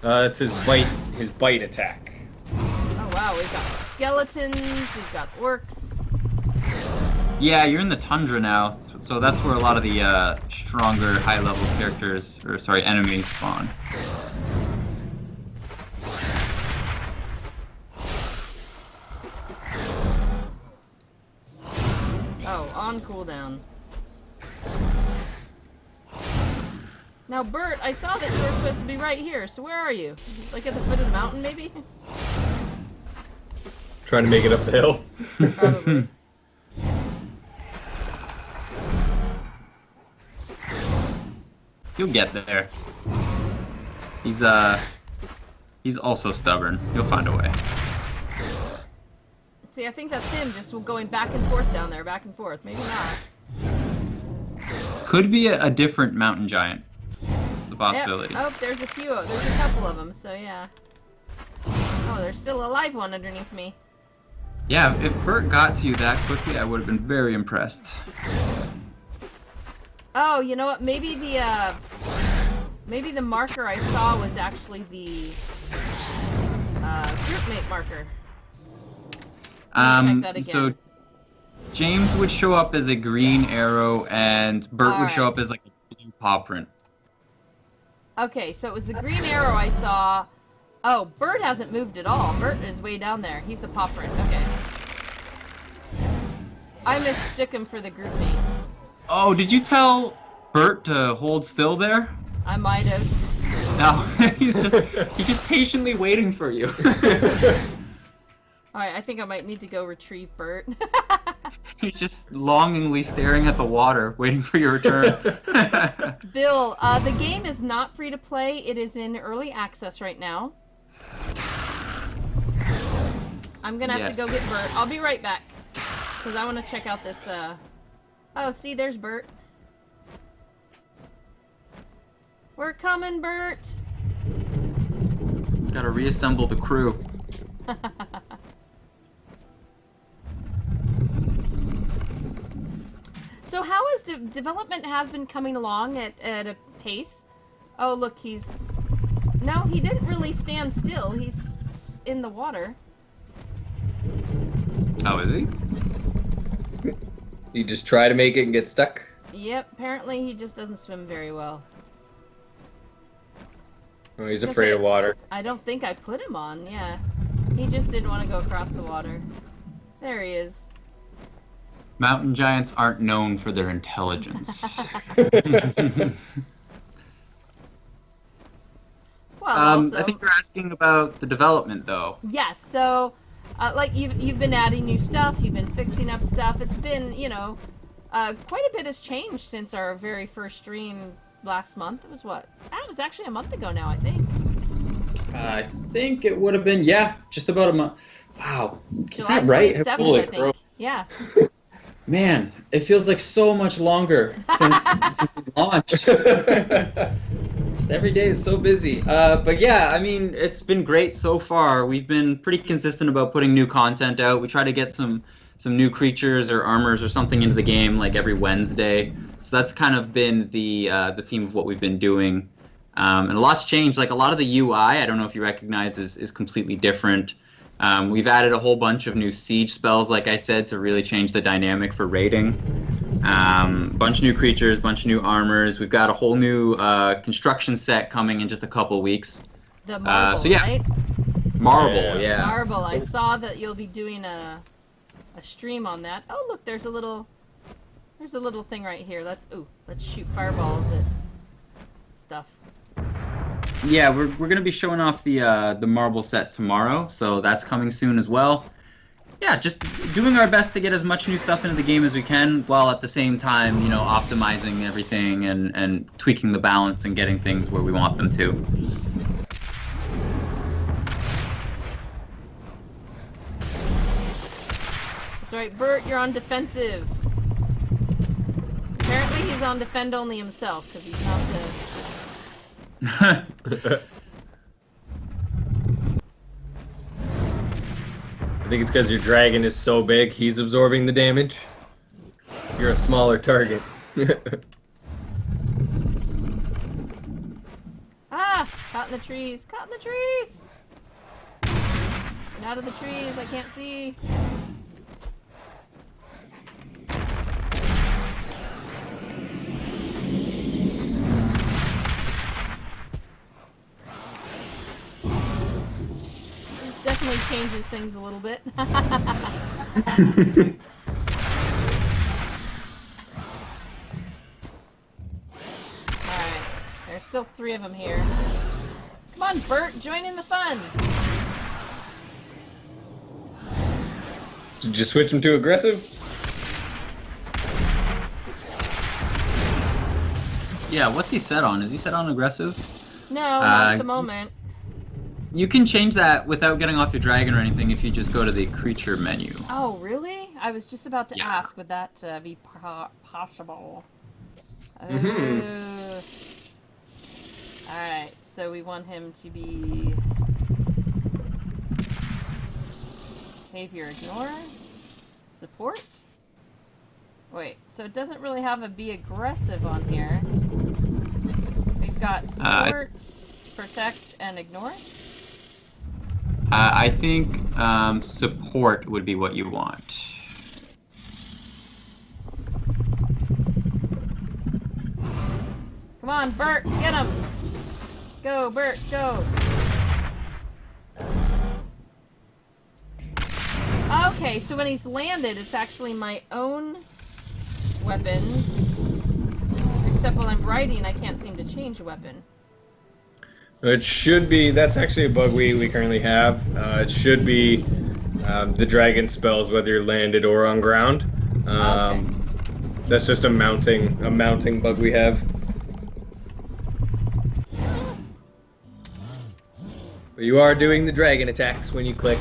It's his bite attack. Oh wow, we've got skeletons, we've got orcs. Yeah, you're in the tundra now, so that's where a lot of the stronger, high-level characters, or sorry, enemies spawn. Oh, on cooldown. Now, Bert, I saw that you were supposed to be right here, so where are you? Like at the foot of the mountain, maybe? Trying to make it up the hill. Probably. You'll get there. He's also stubborn. He'll find a way. See, I think that's him just going back and forth down there, back and forth. Maybe not. Could be a different mountain giant. It's a possibility. Yep. Oh, there's a few. There's a couple of them, so yeah. Oh, there's still a live one underneath me. Yeah, if Bert got to you that quickly, I would have been very impressed. Oh, you know what? Maybe the marker I saw was actually the groupmate marker. Check that again. So James would show up as a green arrow, and Bert would show up as like a blue paw print. Okay, so it was the green arrow I saw. Oh, Bert hasn't moved at all. Bert is way down there. He's the paw print. Okay. I mistook him for the groupmate. Oh, did you tell Bert to hold still there? I might have. No, he's just patiently waiting for you. Alright, I think I might need to go retrieve Bert. He's just longingly staring at the water, waiting for your return. Bill, the game is not free to play. It is in early access right now. I'm gonna have to go get Bert. I'll be right back. Because I want to check out this, Oh, see, there's Bert. We're coming, Bert! Gotta reassemble the crew. So how is development has been coming along at a pace? Oh, look, No, he didn't really stand still. He's in the water. Oh, is he? You just try to make it and get stuck. Yep, apparently he just doesn't swim very well. Oh, he's afraid of water. I don't think I put him on, yeah. He just didn't want to go across the water. There he is. Mountain giants aren't known for their intelligence. Well, also, I think you're asking about the development, though. yes, so, like, you've been adding new stuff, you've been fixing up stuff. It's been, you know, quite a bit has changed since our very first stream last month. It was what? That was actually a month ago now, I think. I think it would have been, yeah, just about a month. Wow. Is July that right? 27th, Holy I think. crow. Yeah. Man, it feels like so much longer since we launched. Just every day is so busy. But yeah, I mean, it's been great so far. We've been pretty consistent about putting new content out. We try to get some new creatures or armors or something into the game like every Wednesday. So that's kind of been the theme of what we've been doing. And a lot's changed. Like a lot of the UI, I don't know if you recognize, is completely different. We've added a whole bunch of new siege spells, like I said, to really change the dynamic for raiding. Bunch of new creatures, bunch of new armors. We've got a whole new construction set coming in just a couple weeks. The marble, so yeah, right? Marble, yeah. Marble. I saw that you'll be doing a stream on that. Oh, look, there's a little thing right here. Let's shoot fireballs at stuff. Yeah, we're gonna be showing off the marble set tomorrow, so that's coming soon as well. Yeah, just doing our best to get as much new stuff into the game as we can, while at the same time, you know, optimizing everything and tweaking the balance and getting things where we want them to. That's right, Bert, you're on defensive. Apparently he's on defend only himself, because he's not the... I think it's because your dragon is so big, he's absorbing the damage. You're a smaller target. Ah! Caught in the trees! Caught in the trees! Get out of the trees, I can't see. Definitely changes things a little bit. Alright, there's still 3 of them here. Come on, Bert, join in the fun! Did you switch him to aggressive? Yeah, what's he set on? Is he set on aggressive? No, not at the moment. You can change that without getting off your dragon or anything if you just go to the creature menu. Oh, really? I was just about to ask, would that be possible? Mm-hmm. Alright, so we want him to be... Behavior ignore? Support? Wait, so it doesn't really have a be aggressive on here. We've got support, protect, and ignore? I think support would be what you want. Come on, Bert, get him! Go, Bert, go! Okay, so when he's landed, it's actually my own weapons. Except while I'm riding, I can't seem to change a weapon. It should be, that's actually a bug we currently have. It should be the dragon spells whether you're landed or on ground. Okay. That's just a mounting bug we have. But you are doing the dragon attacks when you click.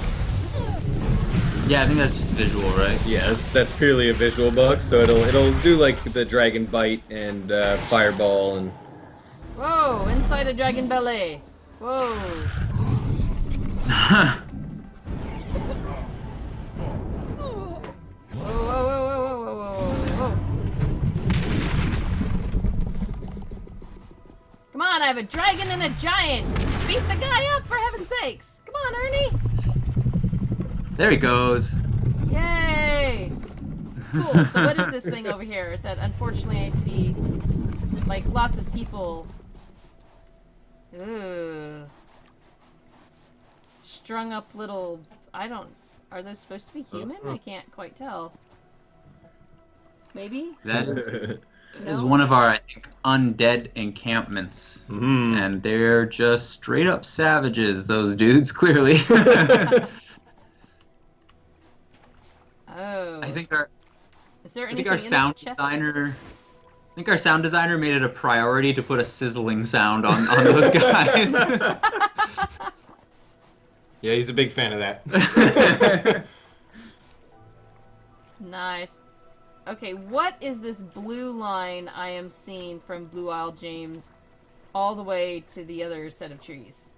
Yeah, I think that's just visual, right? Yes, that's purely a visual bug, so it'll do like the dragon bite and fireball and... Whoa, inside a dragon belly. Whoa. Whoa, whoa, whoa, whoa, whoa, whoa, whoa. Come on, I have a dragon and a giant. Beat the guy up, for heaven's sakes. Come on, Ernie. There he goes. Yay. Cool, so what is this thing over here that unfortunately I see, like, lots of people... Ooh. Strung up little... Are those supposed to be human? I can't quite tell. Maybe? That is No? one of our, I think, undead encampments. Mm. And they're just straight up savages, those dudes, clearly. Oh. I think our Is there I anything think our in sound this chest? designer made it a priority to put a sizzling sound on those guys. Yeah, he's a big fan of that. Nice. Okay, what is this blue line I am seeing from Blue Isle James all the way to the other set of trees?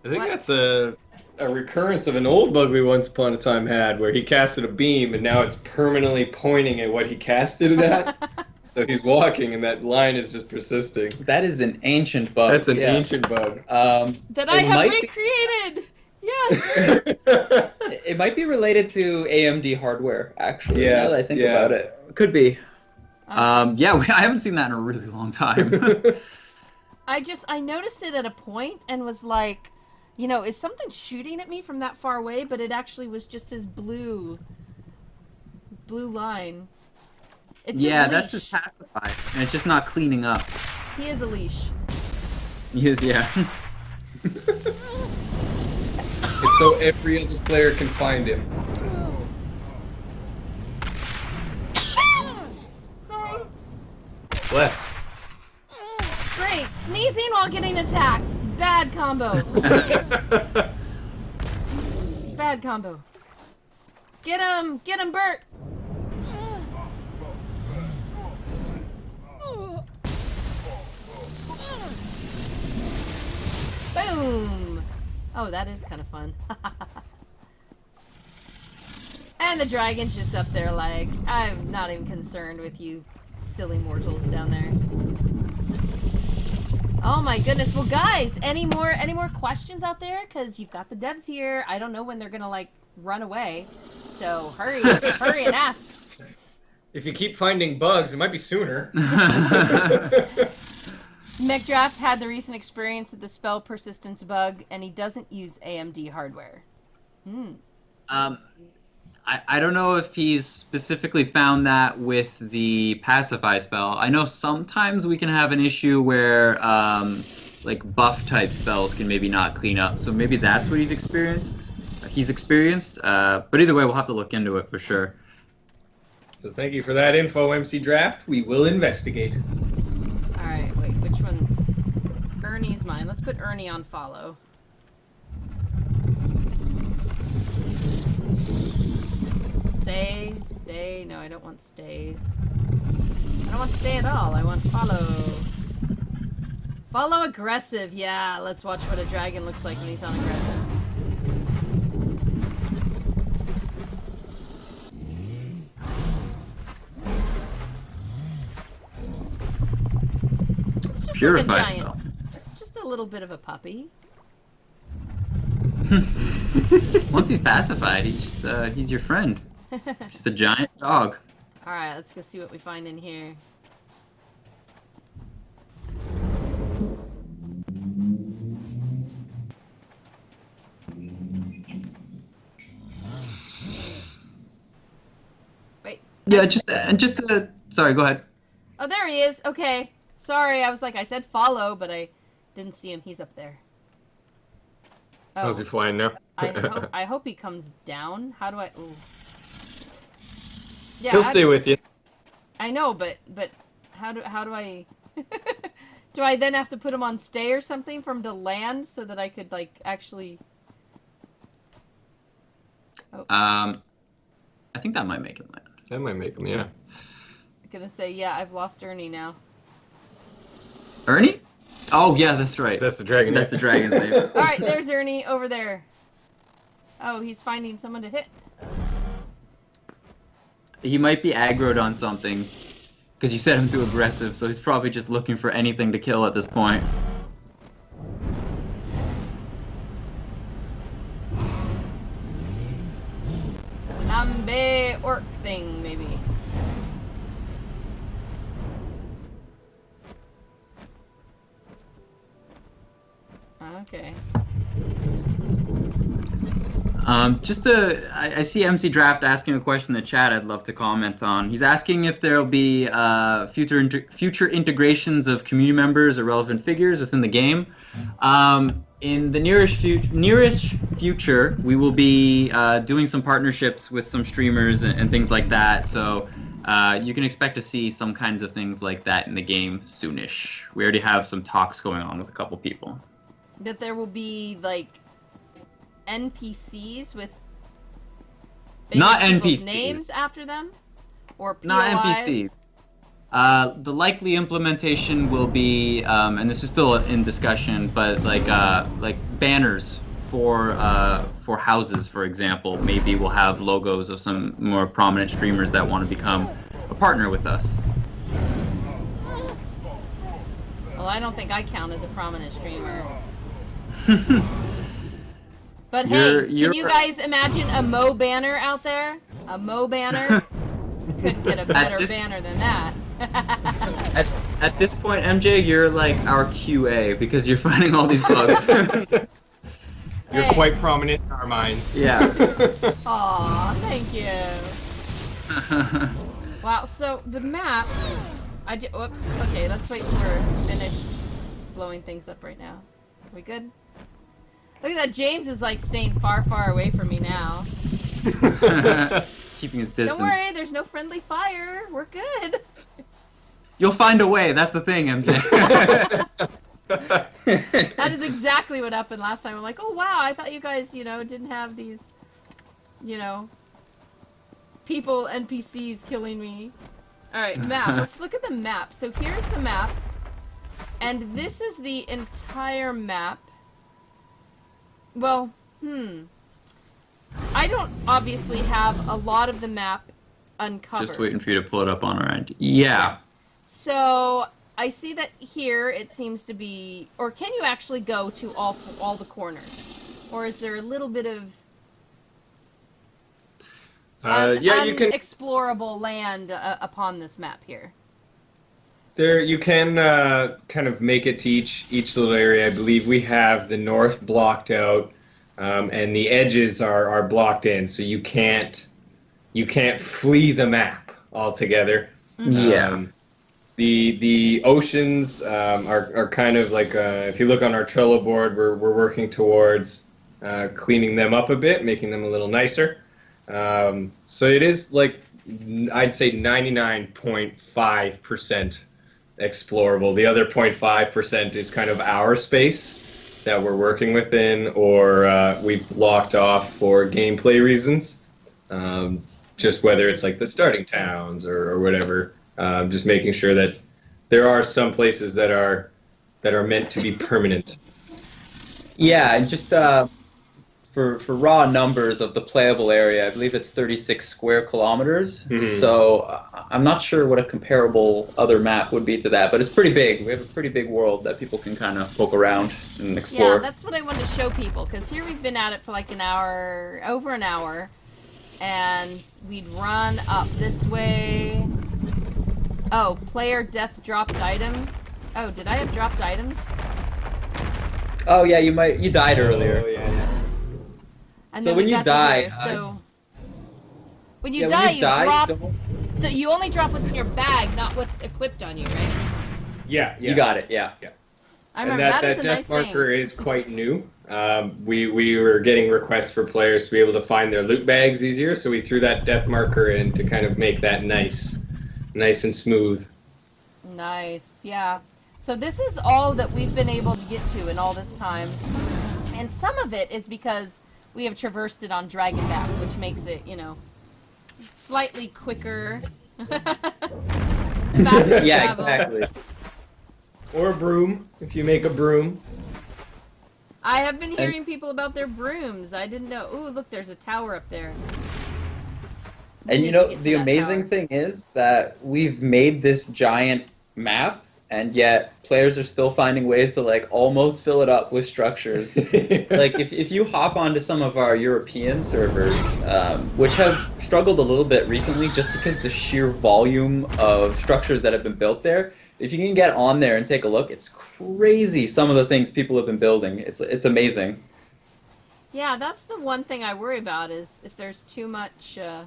I think What? that's a recurrence of an old bug we once upon a time had, where he casted a beam and now it's permanently pointing at what he casted it at. So he's walking and that line is just persisting. That is an ancient bug. That's an yeah. ancient bug. That I It have might be- recreated! Yes! It might be related to AMD hardware, actually. Yeah, Now that I think yeah. about it, could be. Yeah, I haven't seen that in a really long time. I noticed it at a point and was like, you know, is something shooting at me from that far away? But it actually was just his blue line. It's Yeah, his that's leash. his pacify, and it's just not cleaning up. He is a leash. Yes, yeah. It's so every other player can find him. Sorry. Bless. Great. Sneezing while getting attacked. Bad combo. Bad combo. Get him! Get him, Bert! Boom! Oh, that is kind of fun. And the dragon's just up there like, I'm not even concerned with you silly mortals down there. Oh my goodness. Well, guys, any more questions out there? Because you've got the devs here. I don't know when they're going to, like, run away. So hurry and ask. If you keep finding bugs, it might be sooner. McDraft had the recent experience with the spell persistence bug, and he doesn't use AMD hardware. I don't know if he's specifically found that with the pacify spell. I know sometimes we can have an issue where like buff type spells can maybe not clean up. So maybe that's what he's experienced. But either way, we'll have to look into it for sure. So thank you for that info, MC Draft. We will investigate. Alright, wait, which one? Ernie's mine. Let's put Ernie on follow. Stay. No, I don't want stays. I don't want stay at all. I want follow. Follow aggressive. Yeah, let's watch what a dragon looks like when he's on aggressive. It's just Purify like a giant, spell. just a little bit of a puppy. Once he's pacified, he's your friend. Just a giant dog. Alright, let's go see what we find in here. Wait. Yeah, sorry, go ahead. Oh, there he is. Okay. Sorry, I was like, I said follow, but I didn't see him. He's up there. Oh, How's he flying now? I hope he comes down. How do I... Ooh. Yeah, He'll stay with you. I know, but how do I... Do I then have to put him on stay or something for him to land so that I could, like, actually... Oh. I think that might make him land. That might make him, yeah. I'm gonna say, yeah, I've lost Ernie now. Ernie? Oh, yeah, that's right. That's the dragon. That's the dragon's name. Alright, there's Ernie over there. Oh, he's finding someone to hit. He might be aggroed on something, because you set him to aggressive, so he's probably just looking for anything to kill at this point. Nambe orc thing, maybe. Okay. I see MC Draft asking a question in the chat I'd love to comment on. He's asking if there'll be future integrations of community members or relevant figures within the game. In the nearest future, we will be doing some partnerships with some streamers and things like that. So you can expect to see some kinds of things like that in the game soonish. We already have some talks going on with a couple people. That there will be, like, NPCs with Not famous people's NPCs. names after them? Or POIs? Not NPCs. The likely implementation will be, and this is still in discussion, but like banners for houses, for example. Maybe we'll have logos of some more prominent streamers that want to become a partner with us. Well, I don't think I count as a prominent streamer. But hey, can you guys imagine a Mo banner out there? A Mo banner? Couldn't get a better banner than that. At this point, MJ, you're like our QA because you're finding all these bugs. You're quite prominent in our minds. Yeah. Aw, thank you. Wow, so the map... Whoops. Okay, let's wait till we're finished blowing things up right now. Are we good? Look at that. James is like staying far, far away from me now. Keeping his distance. Don't worry, there's no friendly fire. We're good. You'll find a way. That's the thing, MJ. That is exactly what happened last time. I'm like, oh wow, I thought you guys, didn't have these, people, NPCs killing me. Alright, map. Let's look at the map. So here's the map. And this is the entire map. Well, I don't obviously have a lot of the map uncovered. Just waiting for you to pull it up on our end. Yeah. So I see that here it seems to be, or can you actually go to all the corners? Or is there a little bit of you can explorable land upon this map here? There, you can kind of make it to each little area. I believe we have the north blocked out, and the edges are blocked in, so you can't flee the map altogether. Yeah. The oceans are kind of like if you look on our Trello board, we're working towards cleaning them up a bit, making them a little nicer. So it is like I'd say 99.5% explorable. The other 0.5% is kind of our space that we're working within, or we've blocked off for gameplay reasons. Just whether it's like the starting towns or whatever. Just making sure that there are some places that are meant to be permanent. Yeah, and just for raw numbers of the playable area, I believe it's 36 square kilometers. Mm-hmm. So I'm not sure what a comparable other map would be to that, but it's pretty big. We have a pretty big world that people can kind of poke around and explore. Yeah, that's what I wanted to show people, because here we've been at it for like an hour, over an hour, and we'd run up this way. Oh, player death dropped item. Oh, did I have dropped items? Oh yeah, you died earlier. Oh, yeah. And So then when we you got to die, here, so when you yeah, die, when you die, drop. don't- You only drop what's in your bag, not what's equipped on you, right? Yeah. You got it. Yeah. I And remember that is a death nice marker thing. is quite new. We were getting requests for players to be able to find their loot bags easier, so we threw that death marker in to kind of make that nice and smooth. Nice, yeah. So this is all that we've been able to get to in all this time, and some of it is because we have traversed it on Dragonback, which makes it, slightly quicker. Faster Yeah, travel. exactly. Or a broom, if you make a broom. I have been hearing people about their brooms. I didn't know. Ooh, look, there's a tower up there. We And need you to know, get to the that amazing tower. thing is that we've made this giant map, and yet players are still finding ways to like almost fill it up with structures. Like if you hop onto some of our European servers, which have struggled a little bit recently just because the sheer volume of structures that have been built there, if you can get on there and take a look, it's crazy some of the things people have been building. It's amazing. Yeah, that's the one thing I worry about is if there's too much. No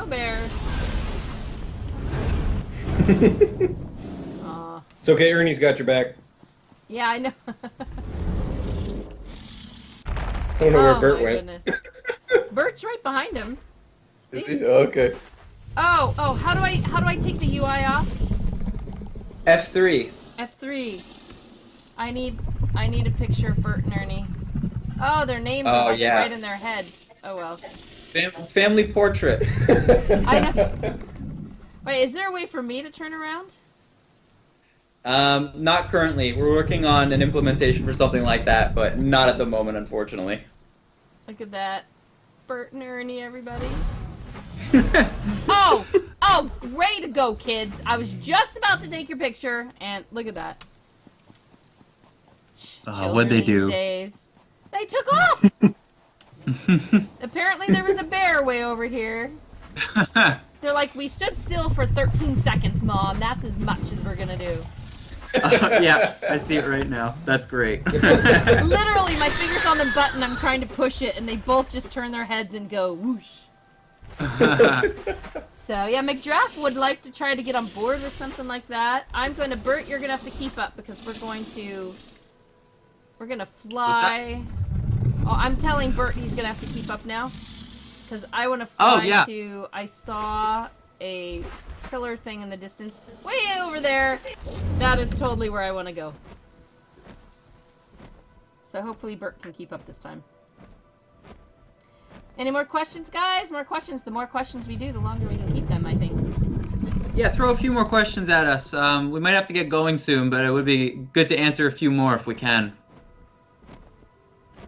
bears. Aw. It's okay, Ernie's got your back. Yeah, I know. I don't know where Bert my went. goodness. Bert's right behind him. Is he? Oh, okay. Oh, how do I take the UI off? F3. F3. I need a picture of Bert and Ernie. Oh, their names are Oh, like yeah. right in their heads. Oh well. Family portrait. I know. Wait, is there a way for me to turn around? Not currently. We're working on an implementation for something like that, but not at the moment, unfortunately. Look at that. Bert and Ernie, everybody. Oh, way to go, kids. I was just about to take your picture, and look at that. What'd they Children do? these days. They took off! Apparently there was a bear way over here. They're like, we stood still for 13 seconds, Mom. That's as much as we're gonna do. Yeah, I see it right now. That's great. Literally, my finger's on the button, I'm trying to push it, and they both just turn their heads and go whoosh. So, yeah, McGrath would like to try to get on board with something like that. Bert, you're gonna have to keep up because we're gonna fly. Oh, I'm telling Bert he's gonna have to keep up now. Because I want to fly to, I saw a pillar thing in the distance. Way over there. That is totally where I want to go. So hopefully Bert can keep up this time. Any more questions, guys? More questions. The more questions we do, the longer we can keep them, I think. Yeah, throw a few more questions at us. We might have to get going soon, but it would be good to answer a few more if we can.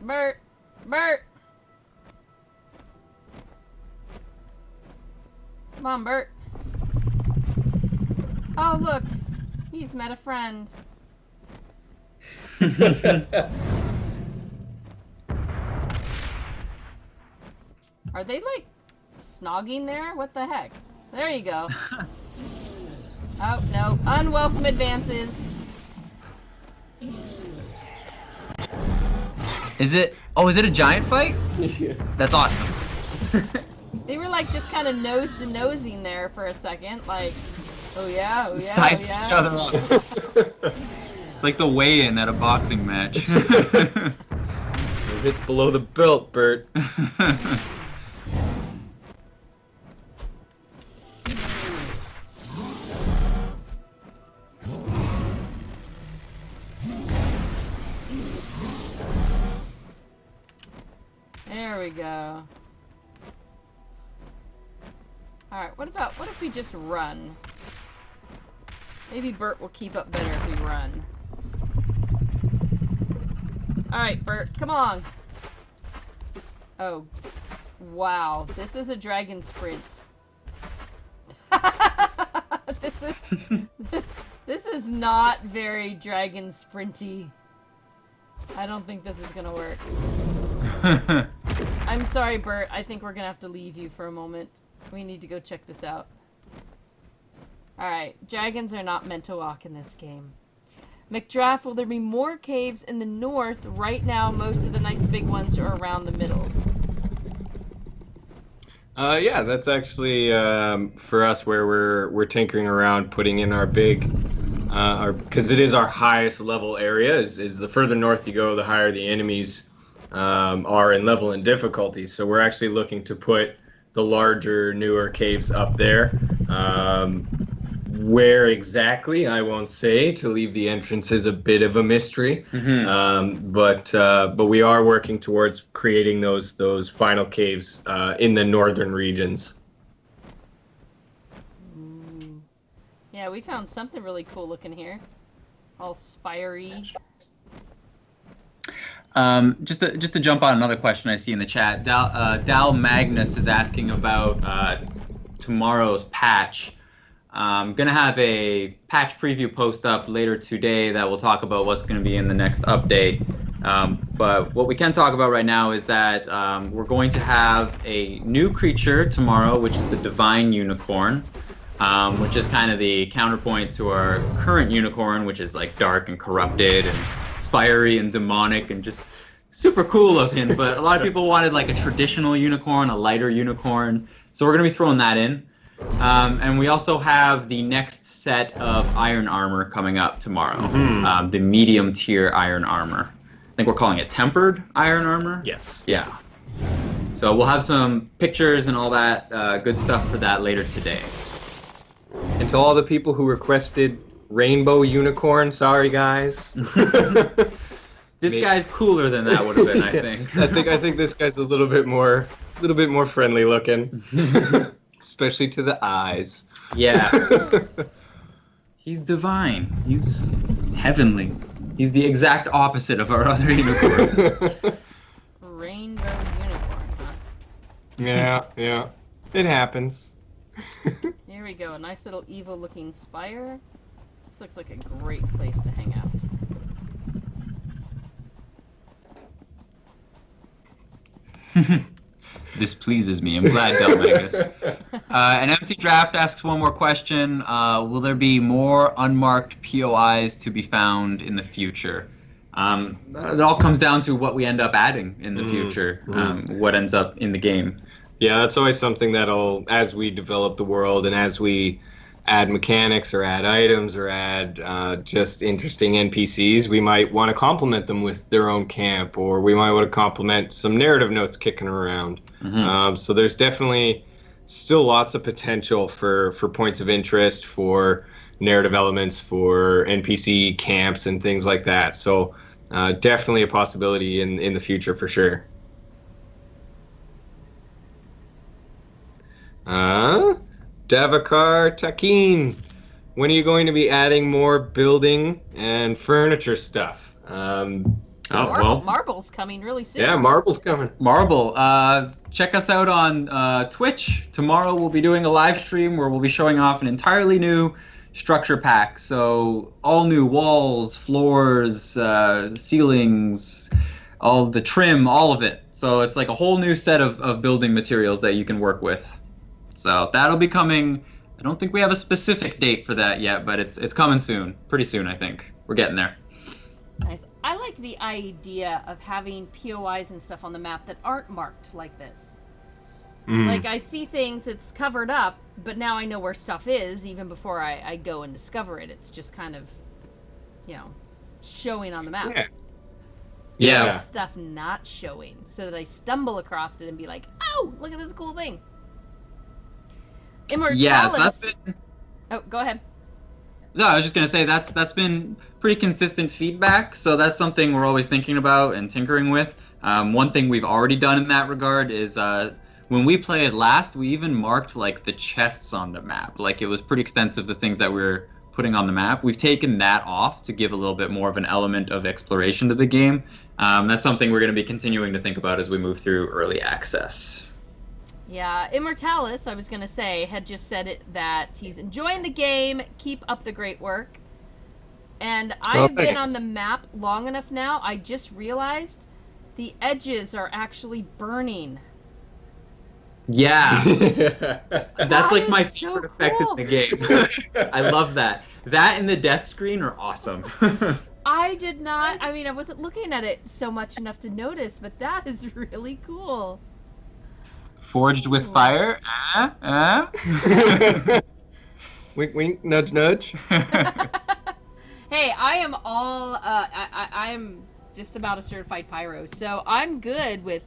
Bert! Bert! Come on, Bert. Oh, look. He's met a friend. Are they, like, snogging there? What the heck? There you go. Oh, no. Unwelcome advances. Is it a giant fight? Yeah. That's awesome. They were, like, just kind of nose-to-nosing there for a second. Like, oh, yeah, oh, yeah, Size oh, yeah. each other up. It's like the weigh-in at a boxing match. It hits below the belt, Bert. There we go. Alright, what if we just run? Maybe Bert will keep up better if we run. Alright, Bert, come on. Oh. Wow, this is a dragon sprint. This is not very dragon sprinty. I don't think this is gonna work. I'm sorry, Bert. I think we're gonna have to leave you for a moment. We need to go check this out. Alright, dragons are not meant to walk in this game. McDraft, will there be more caves in the north? Right now, most of the nice big ones are around the middle. Yeah, that's actually for us where we're tinkering around, putting in our big, because it is our highest level area. Is the further north you go, the higher the enemies are in level and difficulty. So we're actually looking to put the larger, newer caves up there. Where exactly, I won't say, to leave the entrances a bit of a mystery. Mm-hmm. But we are working towards creating those final caves in the northern regions. Yeah, we found something really cool looking here. All spiry. Just to jump on another question I see in the chat, Dal Magnus is asking about tomorrow's patch. I'm going to have a patch preview post up later today that will talk about what's going to be in the next update. But what we can talk about right now is that we're going to have a new creature tomorrow, which is the Divine Unicorn, which is kind of the counterpoint to our current unicorn, which is like dark and corrupted and fiery and demonic and just super cool looking. But a lot of people wanted like a traditional unicorn, a lighter unicorn. So we're going to be throwing that in. And we also have the next set of iron armor coming up tomorrow. Mm-hmm. The medium tier iron armor. I think we're calling it tempered iron armor. Yes. Yeah. So we'll have some pictures and all that good stuff for that later today. And to all the people who requested rainbow unicorn, sorry guys. This guy's cooler than that would have been, I think. I think this guy's a little bit more little bit more friendly looking, especially to the eyes. Yeah. He's divine. He's heavenly. He's the exact opposite of our other unicorn. Rainbow unicorn, huh? Yeah. It happens. Here we go. A nice little evil-looking spire. This looks like a great place to hang out. This pleases me. I'm glad, Delmagus. An empty draft asks one more question. Will there be more unmarked POIs to be found in the future? It all comes down to what we end up adding in the future, what ends up in the game. Yeah, that's always something that'll, as we develop the world and as we add mechanics or add items or add just interesting NPCs, we might want to complement them with their own camp, or we might want to complement some narrative notes kicking around. So there's definitely still lots of potential for points of interest, for narrative elements, for NPC camps and things like that. So definitely a possibility in the future for sure. Davakar Takin, when are you going to be adding more building and furniture stuff? Marble's coming really soon. Yeah, Marble's coming. Marble, check us out on Twitch. Tomorrow we'll be doing a live stream where we'll be showing off an entirely new structure pack. So all new walls, floors, ceilings, all the trim, all of it. So it's like a whole new set of building materials that you can work with. So that'll be coming. I don't think we have a specific date for that yet, but it's coming soon. Pretty soon, I think. We're getting there. Nice. I like the idea of having POIs and stuff on the map that aren't marked like this. Like, I see things, it's covered up, but now I know where stuff is even before I go and discover it. It's just kind of, showing on the map. Yeah. I like stuff not showing so that I stumble across it and be like, oh, look at this cool thing. Immortalis. Yeah, so that's been... Oh, go ahead. No, I was just going to say that's been pretty consistent feedback, so that's something we're always thinking about and tinkering with. One thing we've already done in that regard is when we played last, we even marked like the chests on the map. Like, it was pretty extensive, the things that we're putting on the map. We've taken that off to give a little bit more of an element of exploration to the game. That's something we're going to be continuing to think about as we move through early access. Yeah, Immortalis, I was going to say, had just said that he's enjoying the game, keep up the great work. And I've been on the map long enough now, I just realized the edges are actually burning. Yeah. That's like my so favorite effect cool. in the game. I love that. That and the death screen are awesome. I wasn't looking at it so much enough to notice, but that is really cool. Forged with fire? Wink, wink, nudge, nudge. Hey, I am all, I'm just about a certified pyro, so I'm good with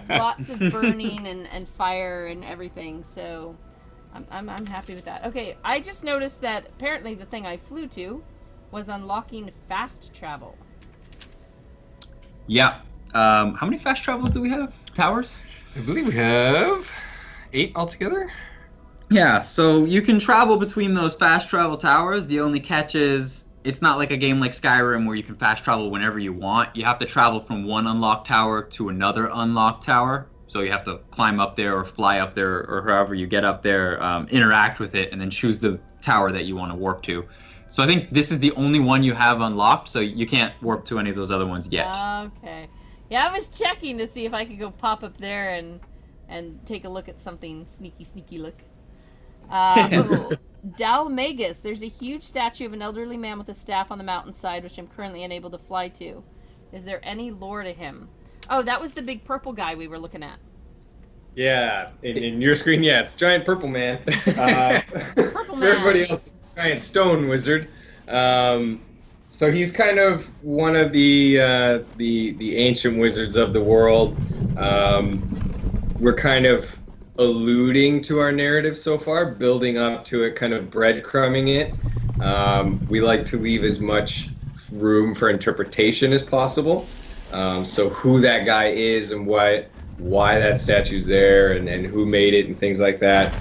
lots of burning and fire and everything, so I'm happy with that. Okay, I just noticed that apparently the thing I flew to was unlocking fast travel. Yeah. How many fast travels do we have? Towers? I believe we have 8 altogether. Yeah, so you can travel between those fast travel towers. The only catch is it's not like a game like Skyrim where you can fast travel whenever you want. You have to travel from one unlocked tower to another unlocked tower. So you have to climb up there or fly up there or however you get up there, interact with it, and then choose the tower that you want to warp to. So I think this is the only one you have unlocked, so you can't warp to any of those other ones yet. Okay. Yeah, I was checking to see if I could go pop up there and take a look at something sneaky look. Dalmagus, there's a huge statue of an elderly man with a staff on the mountainside, which I'm currently unable to fly to. Is there any lore to him? Oh, that was the big purple guy we were looking at. Yeah, in your screen, yeah, it's giant purple man. Purple For man. everybody else, giant stone wizard. So he's kind of one of the ancient wizards of the world. We're kind of alluding to our narrative so far, building up to it, kind of breadcrumbing it. We like to leave as much room for interpretation as possible. So who that guy is and what why that statue's there and who made it and things like that.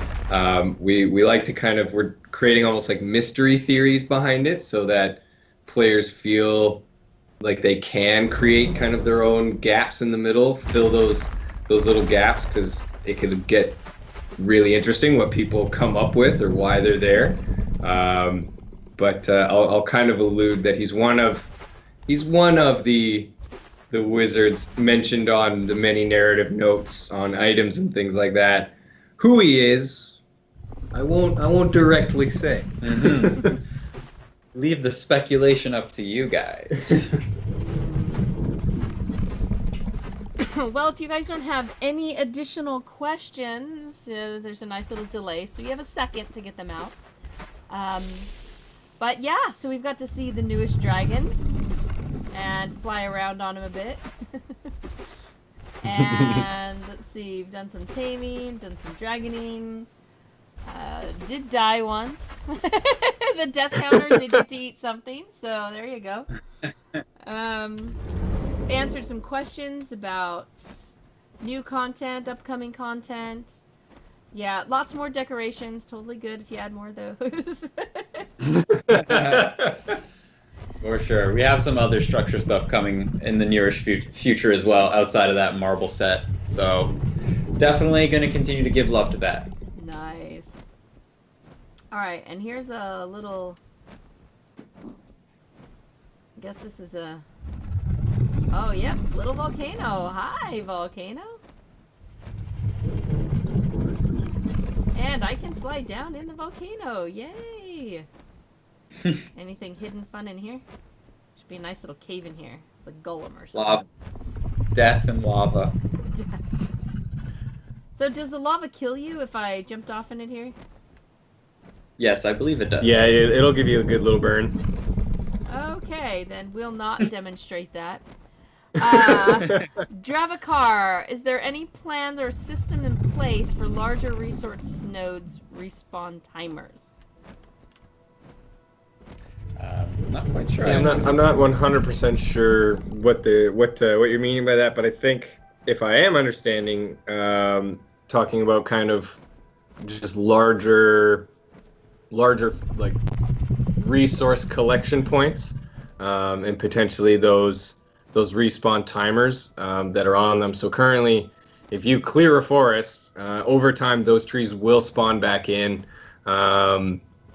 We like to we're creating almost like mystery theories behind it so that players feel like they can create kind of their own gaps in the middle, fill those little gaps, because it could get really interesting what people come up with or why they're there. But I'll kind of allude that he's one of the wizards mentioned on the many narrative notes on items and things like that. Who he is, I won't directly say. Mm-hmm. Leave the speculation up to you guys. Well, if you guys don't have any additional questions, there's a nice little delay, so you have a second to get them out. But yeah, so we've got to see the newest dragon and fly around on him a bit. And let's see, we've done some taming, done some dragoning. Did die once. The death counter did get to eat something, so there you go. Answered some questions about new content, upcoming content. Yeah, lots more decorations. Totally good if you add more of those. For sure. We have some other structure stuff coming in the nearest future as well, outside of that marble set. So definitely going to continue to give love to that. Nice. All right, and here's a little... I guess this is a... Oh, yep, little volcano. Hi, volcano. And I can fly down in the volcano. Yay! Anything hidden fun in here? Should be a nice little cave in here. The golem or something. Lava. Death and lava. So does the lava kill you if I jumped off in it here? Yes, I believe it does. Yeah, it'll give you a good little burn. Okay, then we'll not demonstrate that. Dravacar, is there any plans or system in place for larger resource nodes respawn timers? Not quite sure. Yeah, I'm not 100% sure what you're meaning by that, but I think if I am understanding, talking about kind of just larger like resource collection points, and potentially those respawn timers that are on them. So currently, if you clear a forest, over time those trees will spawn back in.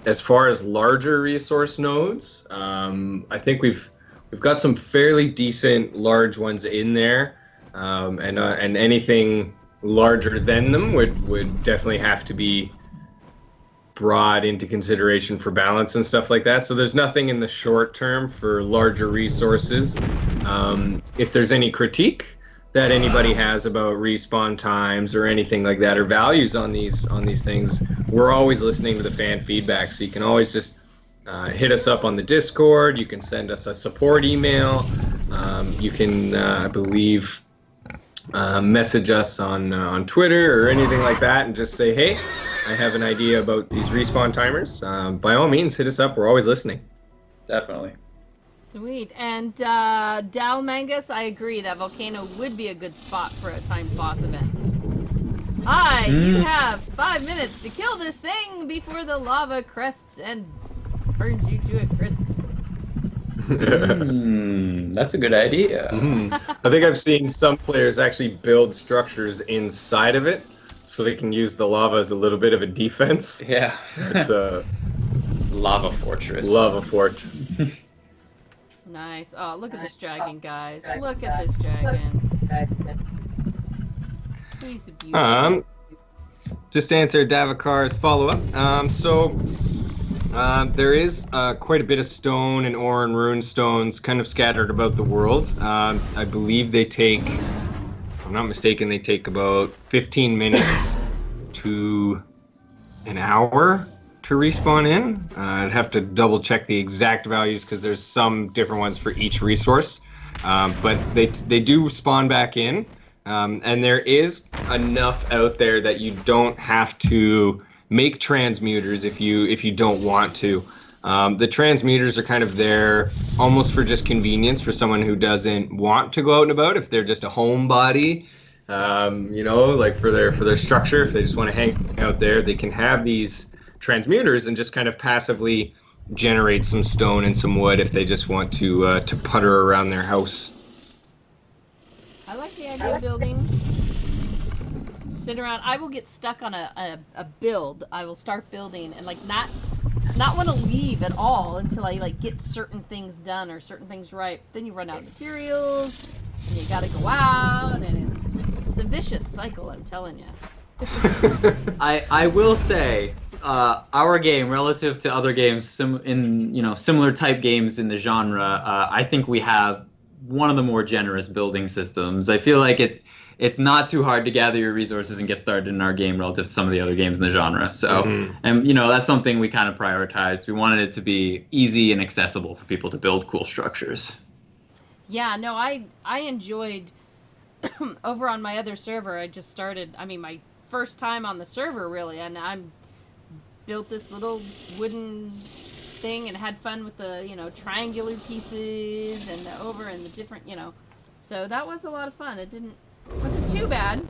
As far as larger resource nodes, I think we've got some fairly decent large ones in there, and anything larger than them would definitely have to be brought into consideration for balance and stuff like that. So there's nothing in the short term for larger resources. If there's any critique that anybody has about respawn times or anything like that, or values on these things, we're always listening to the fan feedback. So you can always just hit us up on the Discord. You can send us a support email. You can, I believe, message us on Twitter or anything like that, and just say, hey, I have an idea about these respawn timers. By all means, hit us up. We're always listening. Definitely. Sweet. And Dalmangus, I agree that volcano would be a good spot for a timed boss event. Hi, you have 5 minutes to kill this thing before the lava crests and burns you to a crisp. That's a good idea. I think I've seen some players actually build structures inside of it, so they can use the lava as a little bit of a defense. Yeah. It's a lava fortress. lava fort. Nice. Oh, look at this dragon, guys. Look at this dragon. He's beautiful. Just to answer Davakar's follow-up. There is quite a bit of stone and ore and rune stones kind of scattered about the world. I believe they take, if I'm not mistaken, they take about 15 minutes to an hour to respawn in. I'd have to double check the exact values because there's some different ones for each resource. But they do spawn back in. And there is enough out there that you don't have to make transmuters if you don't want to. The transmuters are kind of there almost for just convenience for someone who doesn't want to go out and about. If they're just a homebody, Like for their structure, if they just want to hang out there, they can have these transmuters and just kind of passively generate some stone and some wood if they just want to putter around their house. I like the idea of building. Sit around. I will get stuck on a build. I will start building and like not want to leave at all until I like get certain things done or certain things right. Then you run out of materials and you got to go out, and it's a vicious cycle, I'm telling you. I will say, our game relative to other games similar type games in the genre, I think we have one of the more generous building systems. I feel like it's not too hard to gather your resources and get started in our game relative to some of the other games in the genre. So, and that's something we kind of prioritized. We wanted it to be easy and accessible for people to build cool structures. Yeah, no, I enjoyed over on my other server. I just started. I mean, my first time on the server really, and I built this little wooden thing and had fun with the triangular pieces and the different So that was a lot of fun. It wasn't too bad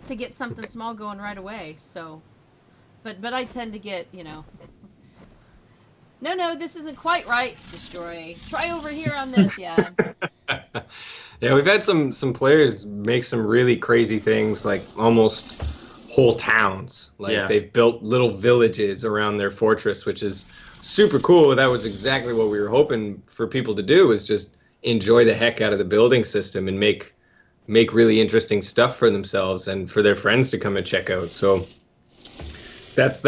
to get something small going right away. So, but I tend to get no, this isn't quite right. Destroy. Try over here on this. Yeah. Yeah, we've had some players make some really crazy things, like almost whole towns. Like they've built little villages around their fortress, which is super cool. That was exactly what we were hoping for people to do, was just enjoy the heck out of the building system and make really interesting stuff for themselves and for their friends to come and check out. So that's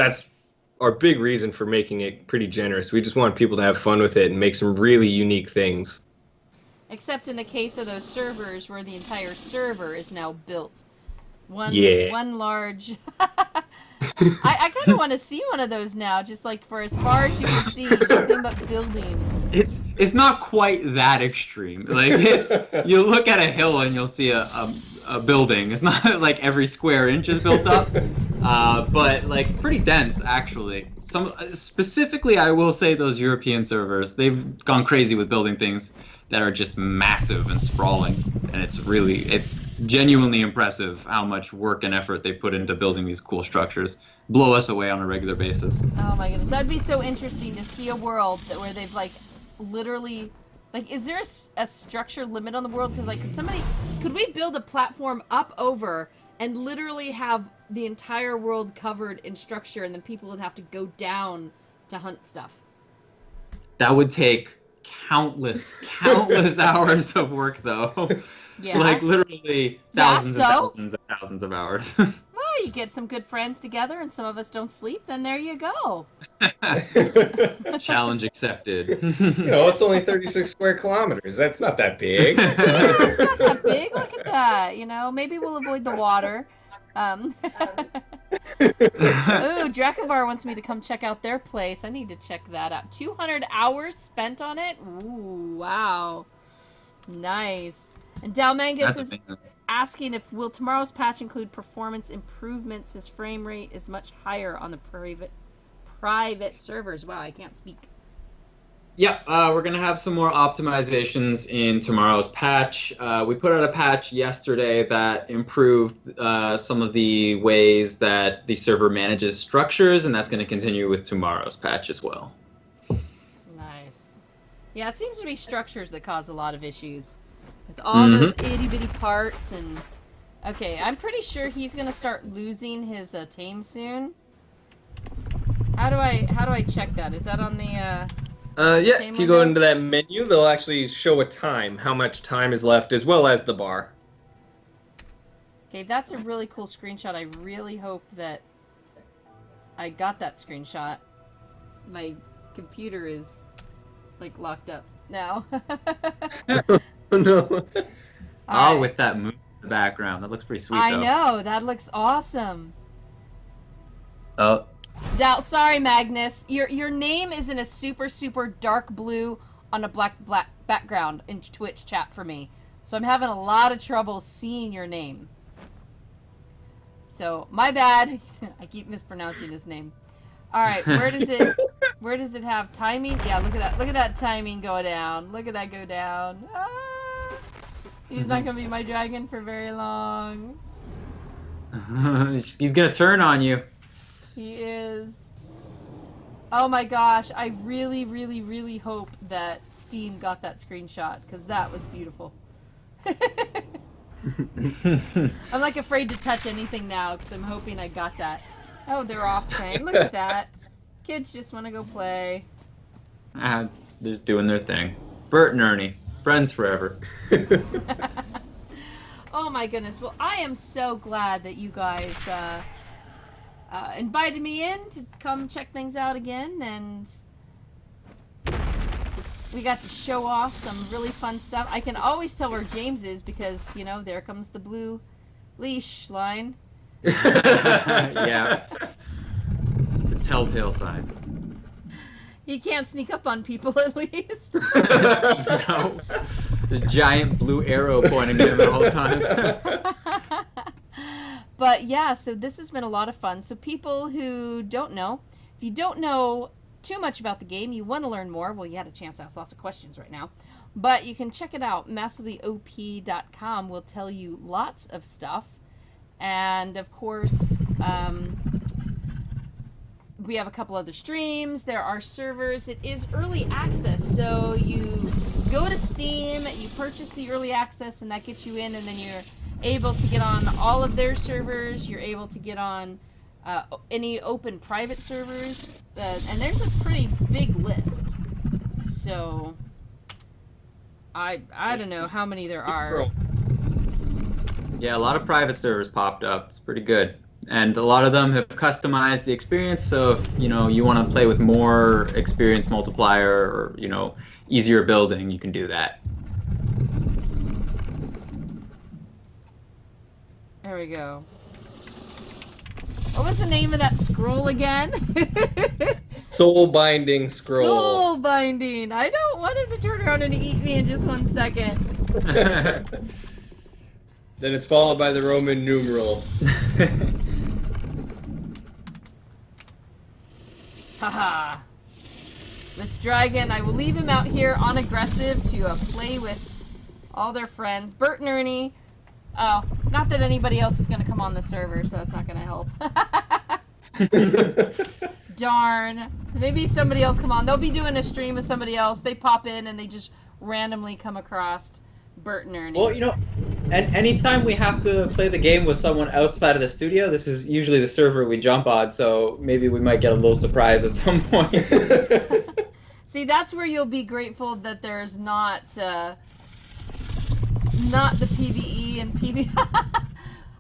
our big reason for making it pretty generous. We just want people to have fun with it and make some really unique things. Except in the case of those servers where the entire server is now built. One large... I kind of want to see one of those now, just like for as far as you can see, nothing but building. It's not quite that extreme. Like you look at a hill and you'll see a building. It's not like every square inch is built up, but like pretty dense actually. Specifically, I will say those European servers, they've gone crazy with building things that are just massive and sprawling, and it's genuinely impressive how much work and effort they put into building these cool structures. Blow us away on a regular basis. Oh my goodness, that'd be so interesting to see a world where they've like literally, like, is there a structure limit on the world? Because like, could we build a platform up over and literally have the entire world covered in structure, and then people would have to go down to hunt stuff? That would take countless hours of work, though. Yeah. Like literally thousands and thousands of hours. Well, you get some good friends together and some of us don't sleep, then there you go. Challenge accepted. It's only 36 square kilometers. That's not that big. It's not that big. Look at that. Maybe we'll avoid the water. Ooh, Dracovar wants me to come check out their place. I need to check that out. 200 hours spent on it? Ooh, wow. Nice. And Dalmangus is asking will tomorrow's patch include performance improvements? His frame rate is much higher on the private servers. Wow, I can't speak. Yeah, we're going to have some more optimizations in tomorrow's patch. We put out a patch yesterday that improved some of the ways that the server manages structures, and that's going to continue with tomorrow's patch as well. Nice. Yeah, it seems to be structures that cause a lot of issues. With all those itty-bitty parts and... Okay, I'm pretty sure he's going to start losing his tame soon. How do I check that? Is that on the... if you go into that menu, they'll actually show a time, how much time is left, as well as the bar. Okay, that's a really cool screenshot. I really hope that I got that screenshot. My computer is, like, locked up now. Oh, no. With that moon in the background. That looks pretty sweet, I know. That looks awesome. Oh. Sorry, Magnus. Your name is in a super, super dark blue on a black background in Twitch chat for me. So I'm having a lot of trouble seeing your name. So, my bad. I keep mispronouncing his name. Alright, where does it have timing? Yeah, look at that timing go down. Look at that go down. Ah! He's not gonna be my dragon for very long. He's gonna turn on you. He is. Oh my gosh, I really, really, really hope that Steam got that screenshot, because that was beautiful. I'm like afraid to touch anything now, because I'm hoping I got that. Oh, they're off train. Look at that. Kids just want to go play. They're just doing their thing. Bert and Ernie, friends forever. Oh my goodness. Well, I am so glad that you guys invited me in to come check things out again, and we got to show off some really fun stuff. I can always tell where James is because, you know, there comes the blue leash line. Yeah. The telltale sign. He can't sneak up on people, at least. No. The giant blue arrow pointing at him at all times. But yeah, so this has been a lot of fun. So people who don't know, if you don't know too much about the game, you want to learn more, well, you had a chance to ask lots of questions right now. But you can check it out. MassivelyOP.com will tell you lots of stuff. And of course, we have a couple other streams. There are servers. It is early access, so you go to Steam, you purchase the early access, and that gets you in, and then you're able to get on all of their servers. You're able to get on any open private servers, and there's a pretty big list. So I don't know how many there are. Yeah, a lot of private servers popped up. It's pretty good. And a lot of them have customized the experience, so if you want to play with more experience multiplier or easier building, you can do that. There we go. What was the name of that scroll again? Soul binding scroll. Soul binding. I don't want him to turn around and eat me in just 1 second. Then it's followed by the Roman numeral. Haha. This dragon, I will leave him out here on aggressive to play with all their friends. Bert and Ernie. Oh, not that anybody else is going to come on the server, so that's not going to help. Darn. Maybe somebody else come on. They'll be doing a stream with somebody else. They pop in and they just randomly come across Bert and Ernie. Well, and anytime we have to play the game with someone outside of the studio, this is usually the server we jump on, so maybe we might get a little surprise at some point. See, that's where you'll be grateful that there's not the PvE and PvP.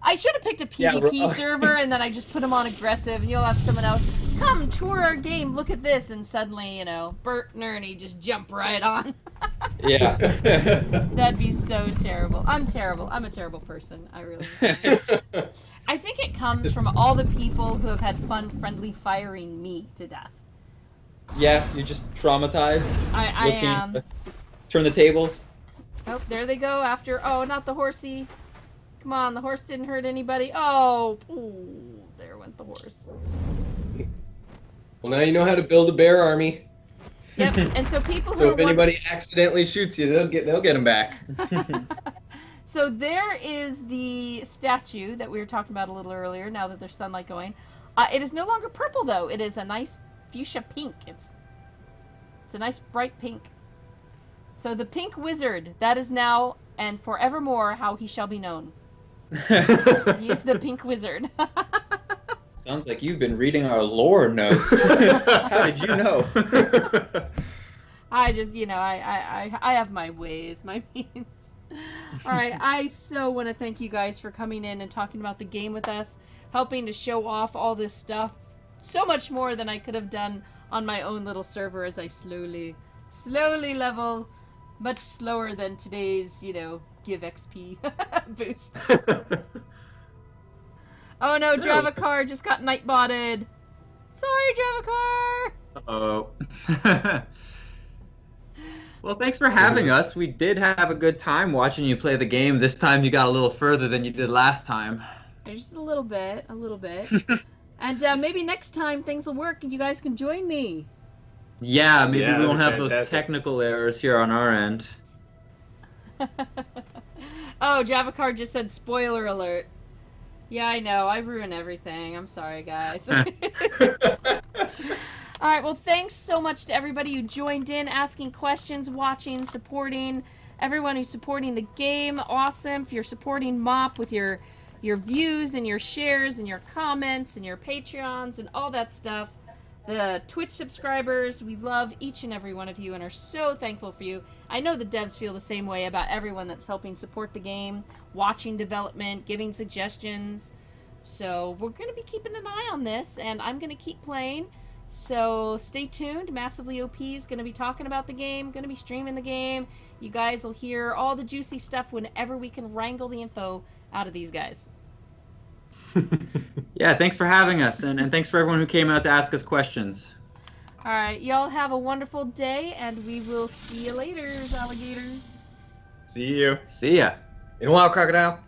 I should have picked a PvP server, and then I just put them on aggressive, and you'll have someone else, come tour our game, look at this, and suddenly, Bert and Ernie just jump right on. Yeah. That'd be so terrible. I'm terrible. I'm a terrible person. I really am. I think it comes from all the people who have had fun friendly firing me to death. Yeah, you're just traumatized. I am. Turn the tables. Oh, there they go after. Oh, not the horsey. Come on, the horse didn't hurt anybody. Oh, ooh, there went the horse. Well, now you know how to build a bear army. Yep, and so people who So if anybody accidentally shoots you, they'll get them back. So there is the statue that we were talking about a little earlier, now that there's sunlight going. It is no longer purple, though. It is a nice fuchsia pink. It's a nice bright pink. So the pink wizard, that is now and forevermore how he shall be known. He is the pink wizard. Sounds like you've been reading our lore notes. How did you know? I just, I have my ways, my means. All right, I so want to thank you guys for coming in and talking about the game with us, helping to show off all this stuff. So much more than I could have done on my own little server as I slowly level. Much slower than today's, give XP boost. Oh no, Dravacar just got night-botted. Sorry, Dravacar! Uh-oh. Well, thanks for having us. We did have a good time watching you play the game. This time you got a little further than you did last time. Just a little bit. And maybe next time things will work and you guys can join me. Yeah, maybe we won't have fantastic. those technical errors here on our end. Oh, Javacard just said spoiler alert. Yeah, I know. I ruin everything. I'm sorry, guys. All right, well, thanks so much to everybody who joined in, asking questions, watching, supporting, everyone who's supporting the game. Awesome. If you're supporting MOP with your views and your shares and your comments and your Patreons and all that stuff. The Twitch subscribers, we love each and every one of you and are so thankful for you. I know the devs feel the same way about everyone that's helping support the game, watching development, giving suggestions. So we're going to be keeping an eye on this, and I'm going to keep playing. So stay tuned. Massively OP is going to be talking about the game, going to be streaming the game. You guys will hear all the juicy stuff whenever we can wrangle the info out of these guys. Yeah, thanks for having us, and thanks for everyone who came out to ask us questions. All right, y'all have a wonderful day, and we will see you later, alligators. See you. See ya. In a while, crocodile.